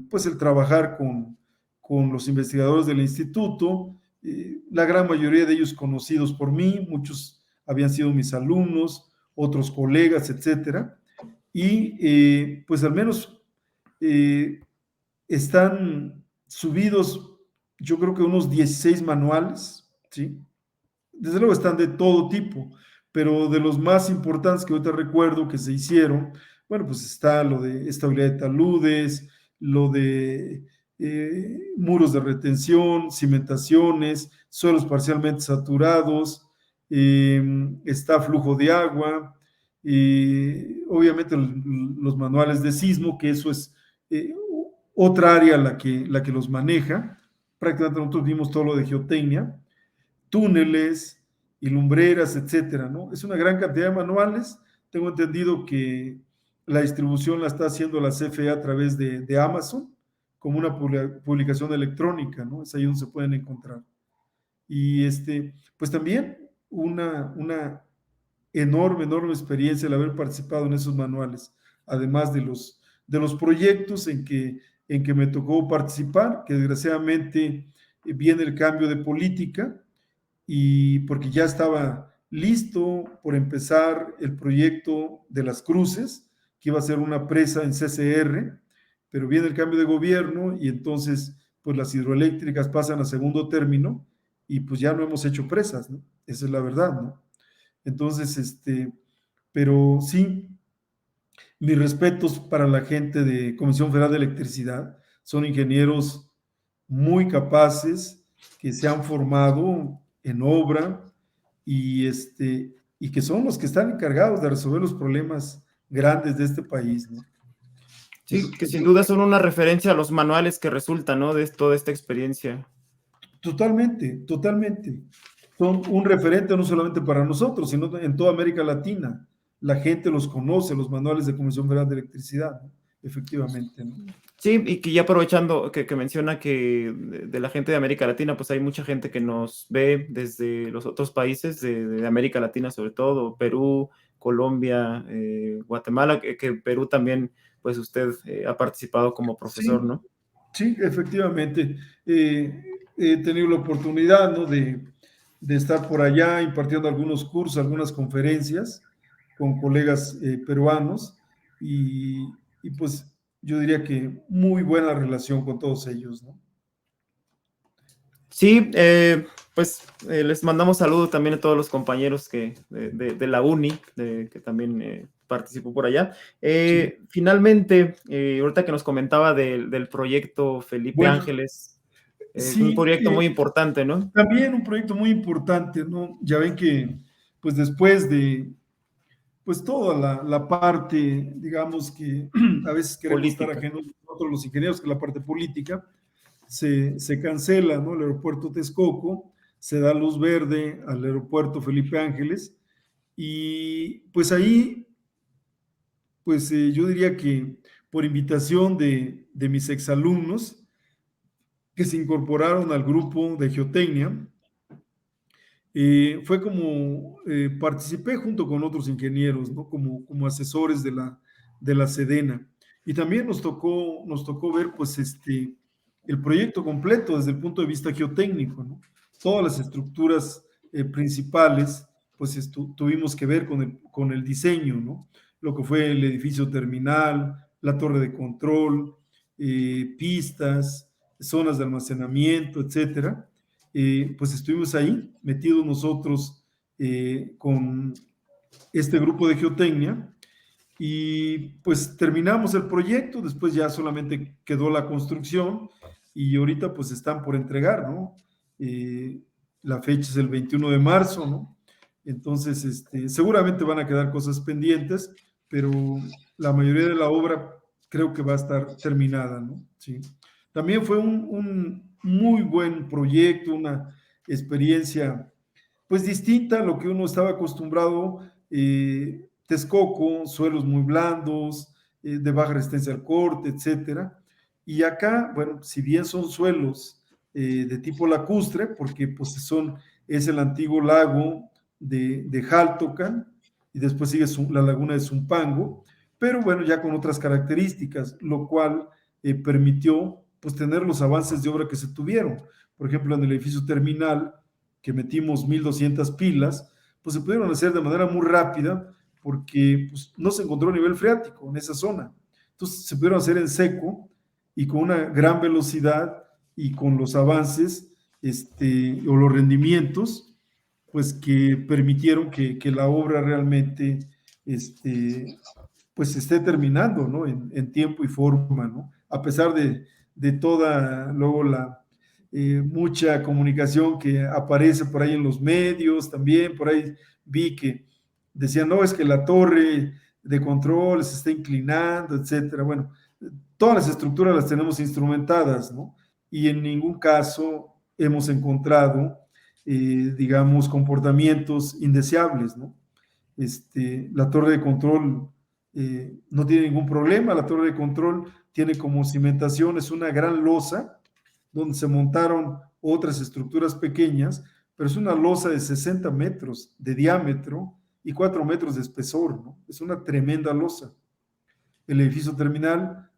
pues el trabajar con los investigadores del instituto, la gran mayoría de ellos conocidos por mí, muchos habían sido mis alumnos, otros colegas, etcétera, y pues al menos eh, están subidos, yo creo que unos 16 manuales, ¿sí? Desde luego están de todo tipo, pero de los más importantes que ahorita recuerdo que se hicieron, bueno, pues está lo de estabilidad de taludes, lo de muros de retención, cimentaciones, suelos parcialmente saturados, está flujo de agua, obviamente los manuales de sismo, que eso es otra área la que los maneja. Prácticamente nosotros vimos todo lo de geotecnia, túneles y lumbreras, etcétera, ¿no? Es una gran cantidad de manuales. Tengo entendido que la distribución la está haciendo la CFE a través de Amazon, como una publicación electrónica, ¿no? Es ahí donde se pueden encontrar. Y pues también una enorme, enorme experiencia el haber participado en esos manuales, además de los proyectos en que me tocó participar, que desgraciadamente viene el cambio de política, y porque ya estaba listo por empezar el proyecto de las cruces, que iba a ser una presa en CCR, pero viene el cambio de gobierno y entonces pues las hidroeléctricas pasan a segundo término y pues ya no hemos hecho presas, ¿no? Esa es la verdad, ¿no? Entonces, pero sí, mis respetos para la gente de Comisión Federal de Electricidad, son ingenieros muy capaces que se han formado en obra y, y que son los que están encargados de resolver los problemas grandes de este país, ¿no? Sí, que sin duda son una referencia a los manuales que resultan, ¿no? De toda esta experiencia. Totalmente, totalmente. Son un referente no solamente para nosotros, sino en toda América Latina. La gente los conoce, los manuales de Comisión Federal de Electricidad, ¿no? Efectivamente, ¿no? Sí, y que ya aprovechando que menciona que de la gente de América Latina, pues hay mucha gente que nos ve desde los otros países de América Latina, sobre todo Perú, Colombia, Guatemala, que Perú también, pues usted ha participado como profesor, Sí, ¿no? sí, efectivamente. He tenido la oportunidad, ¿no? De estar por allá impartiendo algunos cursos, algunas conferencias con colegas peruanos y pues yo diría que muy buena relación con todos ellos, ¿no? Sí, pues les mandamos saludos también a todos los compañeros de la UNI, que también participó por allá. Sí. Finalmente, ahorita que nos comentaba del proyecto Felipe Bueno, Ángeles, un sí, proyecto muy importante, ¿no? también un proyecto muy importante, ¿no? Ya ven que, pues después de, pues toda la parte, digamos que a veces queremos estar Política. ajenos nosotros los ingenieros, que es la parte política, se cancela, ¿no? El aeropuerto Texcoco, se da luz verde al aeropuerto Felipe Ángeles, y pues ahí, pues yo diría que por invitación de mis exalumnos que se incorporaron al grupo de geotecnia, fue como participé junto con otros ingenieros, ¿no? Como asesores de la Sedena. Y también nos tocó ver, pues, el proyecto completo desde el punto de vista geotécnico, ¿no? Todas las estructuras principales, pues, tuvimos que ver con el diseño, ¿no? Lo que fue el edificio terminal, la torre de control, pistas, zonas de almacenamiento, etcétera. Pues estuvimos ahí metidos nosotros con este grupo de geotecnia y pues terminamos el proyecto, después ya solamente quedó la construcción y ahorita pues están por entregar, ¿no? La fecha es el 21 de marzo, ¿no? Entonces, seguramente van a quedar cosas pendientes, pero la mayoría de la obra creo que va a estar terminada, ¿no? Sí. También fue un muy buen proyecto, una experiencia pues distinta a lo que uno estaba acostumbrado. Texcoco, suelos muy blandos, de baja resistencia al corte, etcétera. Y acá, bueno, si bien son suelos de tipo lacustre, porque pues es el antiguo lago de Jaltocan, y después sigue la laguna de Zumpango, pero bueno, ya con otras características, lo cual permitió pues tener los avances de obra que se tuvieron. Por ejemplo, en el edificio terminal, que metimos 1,200 pilas, pues se pudieron hacer de manera muy rápida porque pues, no se encontró nivel freático en esa zona. Entonces se pudieron hacer en seco y con una gran velocidad y con los avances o los rendimientos, pues que permitieron que la obra realmente pues esté terminando, ¿no? En tiempo y forma, ¿no? A pesar de toda luego mucha comunicación que aparece por ahí en los medios, también por ahí vi que decían, no, es que la torre de control se está inclinando, etcétera. Bueno, todas las estructuras las tenemos instrumentadas, ¿no? Y en ningún caso hemos encontrado, digamos, comportamientos indeseables, ¿no? La torre de control no tiene ningún problema, la torre de control tiene como cimentación, es una gran losa donde se montaron otras estructuras pequeñas, pero es una losa de 60 metros de diámetro y 4 metros de espesor, ¿no? Es una tremenda losa. El edificio terminal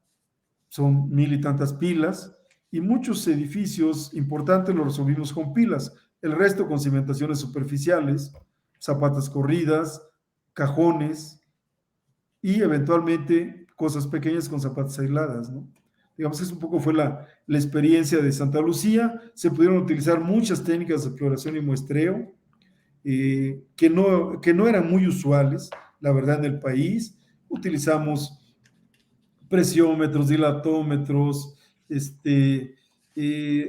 son 1000 y tantas pilas, y muchos edificios importantes los resolvimos con pilas, el resto con cimentaciones superficiales, zapatas corridas, cajones y eventualmente cosas pequeñas con zapatas aisladas, ¿no? Digamos que eso un poco fue la experiencia de Santa Lucía. Se pudieron utilizar muchas técnicas de exploración y muestreo que no eran muy usuales, la verdad, en el país. Utilizamos presiómetros, dilatómetros,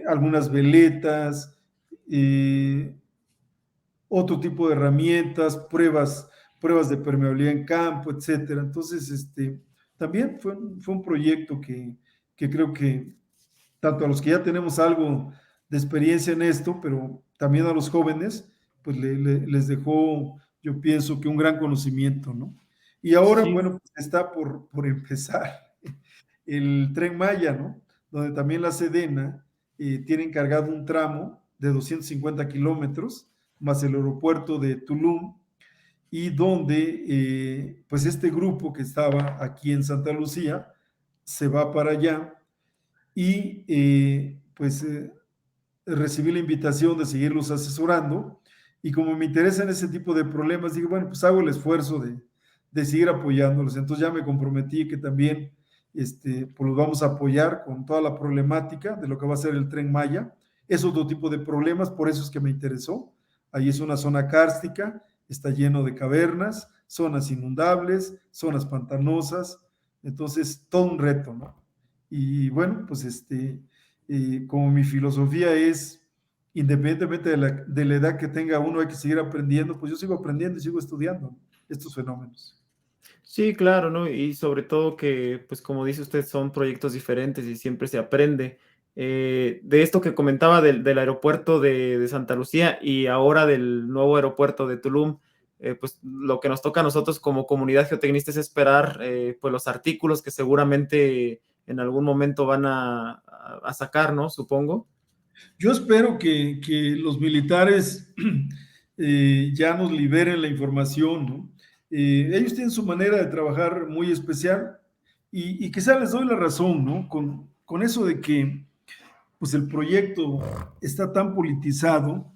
algunas veletas, otro tipo de herramientas, pruebas de permeabilidad en campo, etcétera. Entonces, también fue un proyecto que creo que tanto a los que ya tenemos algo de experiencia en esto, pero también a los jóvenes, pues les dejó, yo pienso que un gran conocimiento, ¿no? Y ahora, Sí, bueno, pues está por empezar el Tren Maya, ¿no? Donde también la Sedena tiene encargado un tramo de 250 kilómetros, más el aeropuerto de Tulum, y donde pues este grupo que estaba aquí en Santa Lucía se va para allá y pues recibí la invitación de seguirlos asesorando, y como me interesan ese tipo de problemas, dije, bueno, pues hago el esfuerzo de seguir apoyándolos. Entonces ya me comprometí que también pues los vamos a apoyar con toda la problemática de lo que va a ser el Tren Maya. Es otro tipo de problemas, por eso es que me interesó. Ahí es una zona kárstica, está lleno de cavernas, zonas inundables, zonas pantanosas, entonces todo un reto, ¿no? Y bueno, pues como mi filosofía es, independientemente de la edad que tenga uno, hay que seguir aprendiendo, pues yo sigo aprendiendo y sigo estudiando estos fenómenos. sí, claro, ¿no? Y sobre todo que, pues como dice usted, son proyectos diferentes y siempre se aprende. De esto que comentaba del aeropuerto de Santa Lucía y ahora del nuevo aeropuerto de Tulum, pues lo que nos toca a nosotros como comunidad geotecnista es esperar pues los artículos que seguramente en algún momento van a sacar, ¿no? Supongo. Yo espero que los militares ya nos liberen la información, ¿no? Ellos tienen su manera de trabajar muy especial, y quizá les doy la razón, ¿no? Con eso de que pues el proyecto está tan politizado,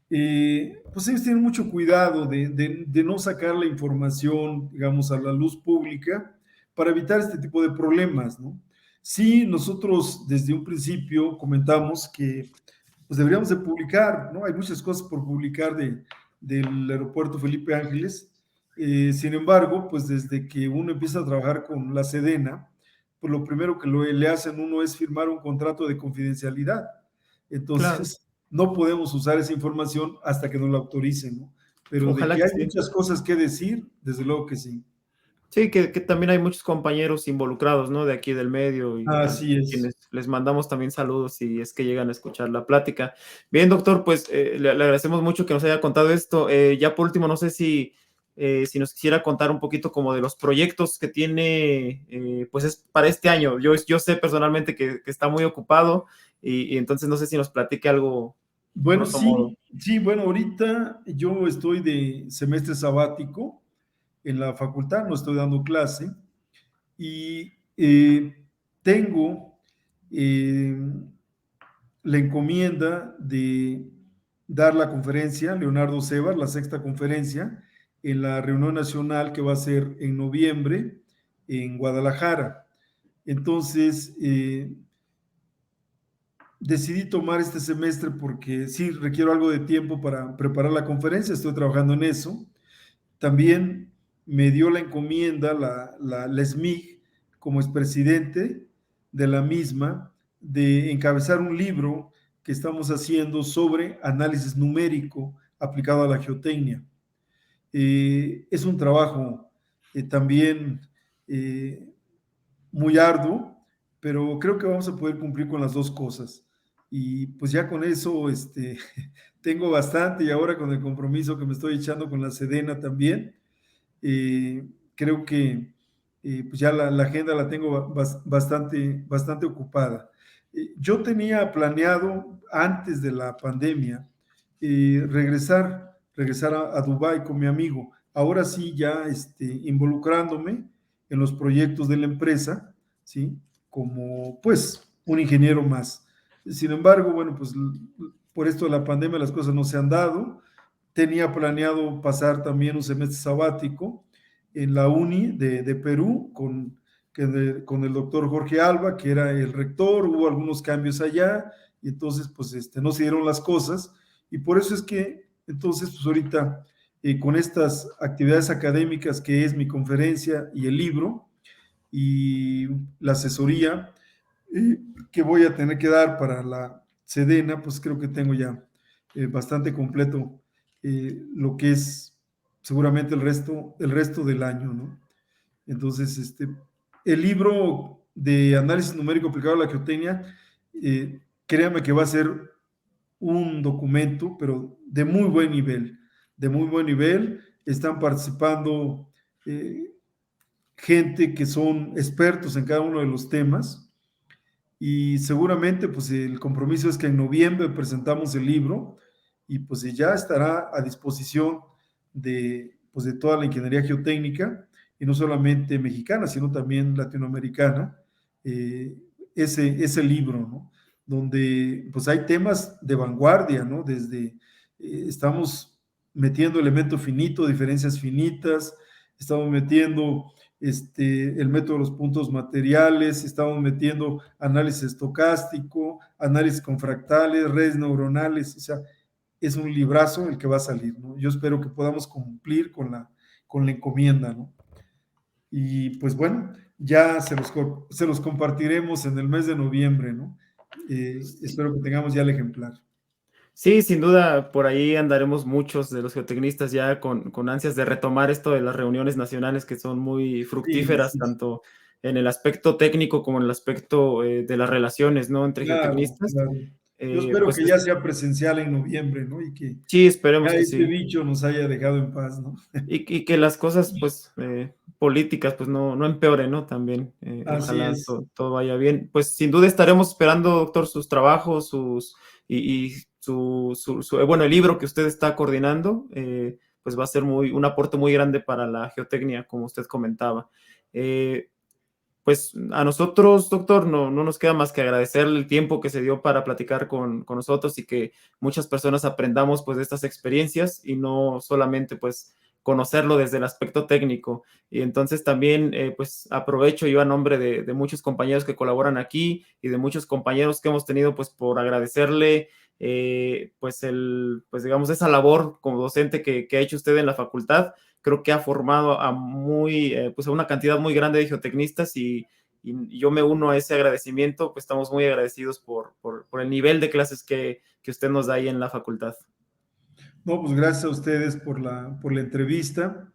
pues ellos tienen mucho cuidado de no sacar la información, digamos, a la luz pública para evitar este tipo de problemas, ¿no? Sí, nosotros desde un principio comentamos que pues deberíamos de publicar, ¿no? Hay muchas cosas por publicar del aeropuerto Felipe Ángeles. Sin embargo, pues desde que uno empieza a trabajar con la Sedena, pues lo primero que le hacen uno es firmar un contrato de confidencialidad. Claro, Entonces, no podemos usar esa información hasta que nos la autoricen, ¿no? Pero de ojalá que que hay sí. muchas cosas que decir, desde luego que sí. Sí, que también hay muchos compañeros involucrados, ¿no? De aquí del medio y Así a es. quienes les mandamos también saludos si es que llegan a escuchar la plática. Bien, doctor, pues le agradecemos mucho que nos haya contado esto. Ya por último, no sé si nos quisiera contar un poquito como de los proyectos que tiene, pues es para este año. Yo sé personalmente que está muy ocupado y entonces no sé si nos platique algo, Bueno, grosso modo. sí, sí, bueno, ahorita yo estoy de semestre sabático en la facultad, no estoy dando clase, y tengo eh, la encomienda de dar la conferencia, Leonardo Sebas, la sexta conferencia, en la reunión nacional que va a ser en noviembre en Guadalajara. Entonces, decidí tomar este semestre porque sí requiero algo de tiempo para preparar la conferencia, estoy trabajando en eso. También me dio la encomienda la SMIG como expresidente de la misma, de encabezar un libro que estamos haciendo sobre análisis numérico aplicado a la geotecnia. Es un trabajo también muy arduo, pero creo que vamos a poder cumplir con las dos cosas. Y pues ya con eso tengo bastante, y ahora con el compromiso que me estoy echando con la Sedena también, creo que pues ya la agenda la tengo bastante ocupada. Yo tenía planeado antes de la pandemia regresar a Dubái con mi amigo. Ahora sí, ya involucrándome en los proyectos de la empresa, ¿sí? Como pues un ingeniero más. Sin embargo, bueno, pues por esto de la pandemia las cosas no se han dado. Tenía planeado pasar también un semestre sabático en la Uni de Perú con el doctor Jorge Alba, que era el rector. Hubo algunos cambios allá y entonces pues no se dieron las cosas, y por eso es que entonces pues ahorita con estas actividades académicas que es mi conferencia y el libro y la asesoría que voy a tener que dar para la Sedena, pues creo que tengo ya bastante completo lo que es seguramente el resto del año, ¿no? Entonces, el libro de análisis numérico aplicado a la geotecnia, créame que va a ser un documento, pero de muy buen nivel, de muy buen nivel. Están participando gente que son expertos en cada uno de los temas, y seguramente pues el compromiso es que en noviembre presentamos el libro y pues ya estará a disposición pues, de toda la ingeniería geotécnica, y no solamente mexicana, sino también latinoamericana, ese libro, ¿no? Donde pues hay temas de vanguardia, ¿no? Desde, estamos metiendo elemento finito, diferencias finitas, estamos metiendo el método de los puntos materiales, estamos metiendo análisis estocástico, análisis con fractales, redes neuronales. O sea, es un librazo el que va a salir, ¿no? Yo espero que podamos cumplir con la encomienda, ¿no? Y pues bueno, ya se los compartiremos en el mes de noviembre, ¿no? Espero que tengamos ya el ejemplar. Sí, sin duda, por ahí andaremos muchos de los geotecnistas ya con ansias de retomar esto de las reuniones nacionales que son muy Sí, fructíferas, sí, sí. tanto en el aspecto técnico como en el aspecto de las relaciones, ¿no? Entre Claro, geotecnistas. claro. Yo espero Pues que ya sea presencial en noviembre, ¿no? Y que sí, esperemos ya que este sí. bicho nos haya dejado en paz, ¿no? Y que las cosas, pues, políticas, pues, no empeoren, ¿no? También, Así ojalá es. todo vaya bien. Pues, sin duda estaremos esperando, doctor, sus trabajos, y bueno, el libro que usted está coordinando, pues, va a ser un aporte muy grande para la geotecnia, como usted comentaba. Pues, a nosotros, doctor, no nos queda más que agradecerle el tiempo que se dio para platicar con nosotros, y que muchas personas aprendamos, pues, de estas experiencias, y no solamente, pues, conocerlo desde el aspecto técnico. Y entonces también, pues, aprovecho yo a nombre de muchos compañeros que colaboran aquí y de muchos compañeros que hemos tenido, pues, por agradecerle, pues, digamos, esa labor como docente que ha hecho usted en la facultad. Creo que ha formado pues a una cantidad muy grande de geotecnistas, y yo me uno a ese agradecimiento. Pues estamos muy agradecidos por el nivel de clases que usted nos da ahí en la facultad. No, pues gracias a ustedes por la entrevista.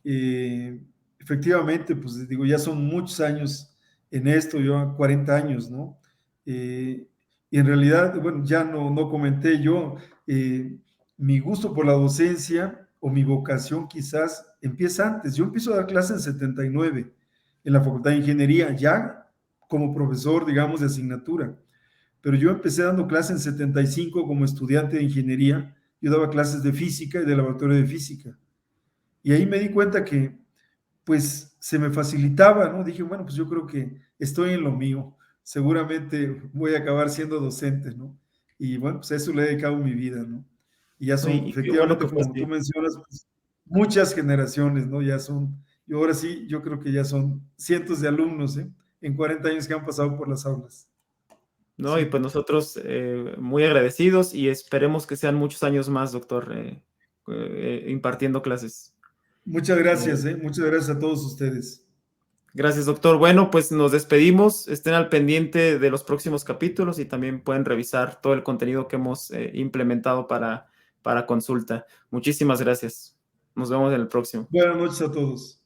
Efectivamente, pues digo, ya son muchos años en esto, yo 40 años, ¿no? Y en realidad, bueno, ya no comenté yo, mi gusto por la docencia o mi vocación quizás empieza antes. Yo empiezo a dar clases en 79 en la Facultad de Ingeniería, ya como profesor, digamos, de asignatura. Pero yo empecé dando clases en 75 como estudiante de ingeniería. Yo daba clases de física y de laboratorio de física. Y ahí me di cuenta que pues se me facilitaba, ¿no? Dije, bueno, pues yo creo que estoy en lo mío. Seguramente voy a acabar siendo docente, ¿no? Y bueno, pues a eso le he dedicado mi vida, ¿no? Y ya ¿No? son, Y qué bueno que efectivamente, fue como tú así. mencionas, pues, muchas generaciones, ¿no? Ya son, y ahora sí, yo creo que ya son cientos de alumnos, ¿eh? En 40 años que han pasado por las aulas. ¿No? Y Sí. pues nosotros muy agradecidos, y esperemos que sean muchos años más, doctor, impartiendo clases. Muchas Eh, gracias, ¿eh? Muchas gracias a todos ustedes. Gracias, doctor. Bueno, pues nos despedimos. Estén al pendiente de los próximos capítulos y también pueden revisar todo el contenido que hemos implementado para consulta. Muchísimas gracias. Nos vemos en el próximo. Buenas noches a todos.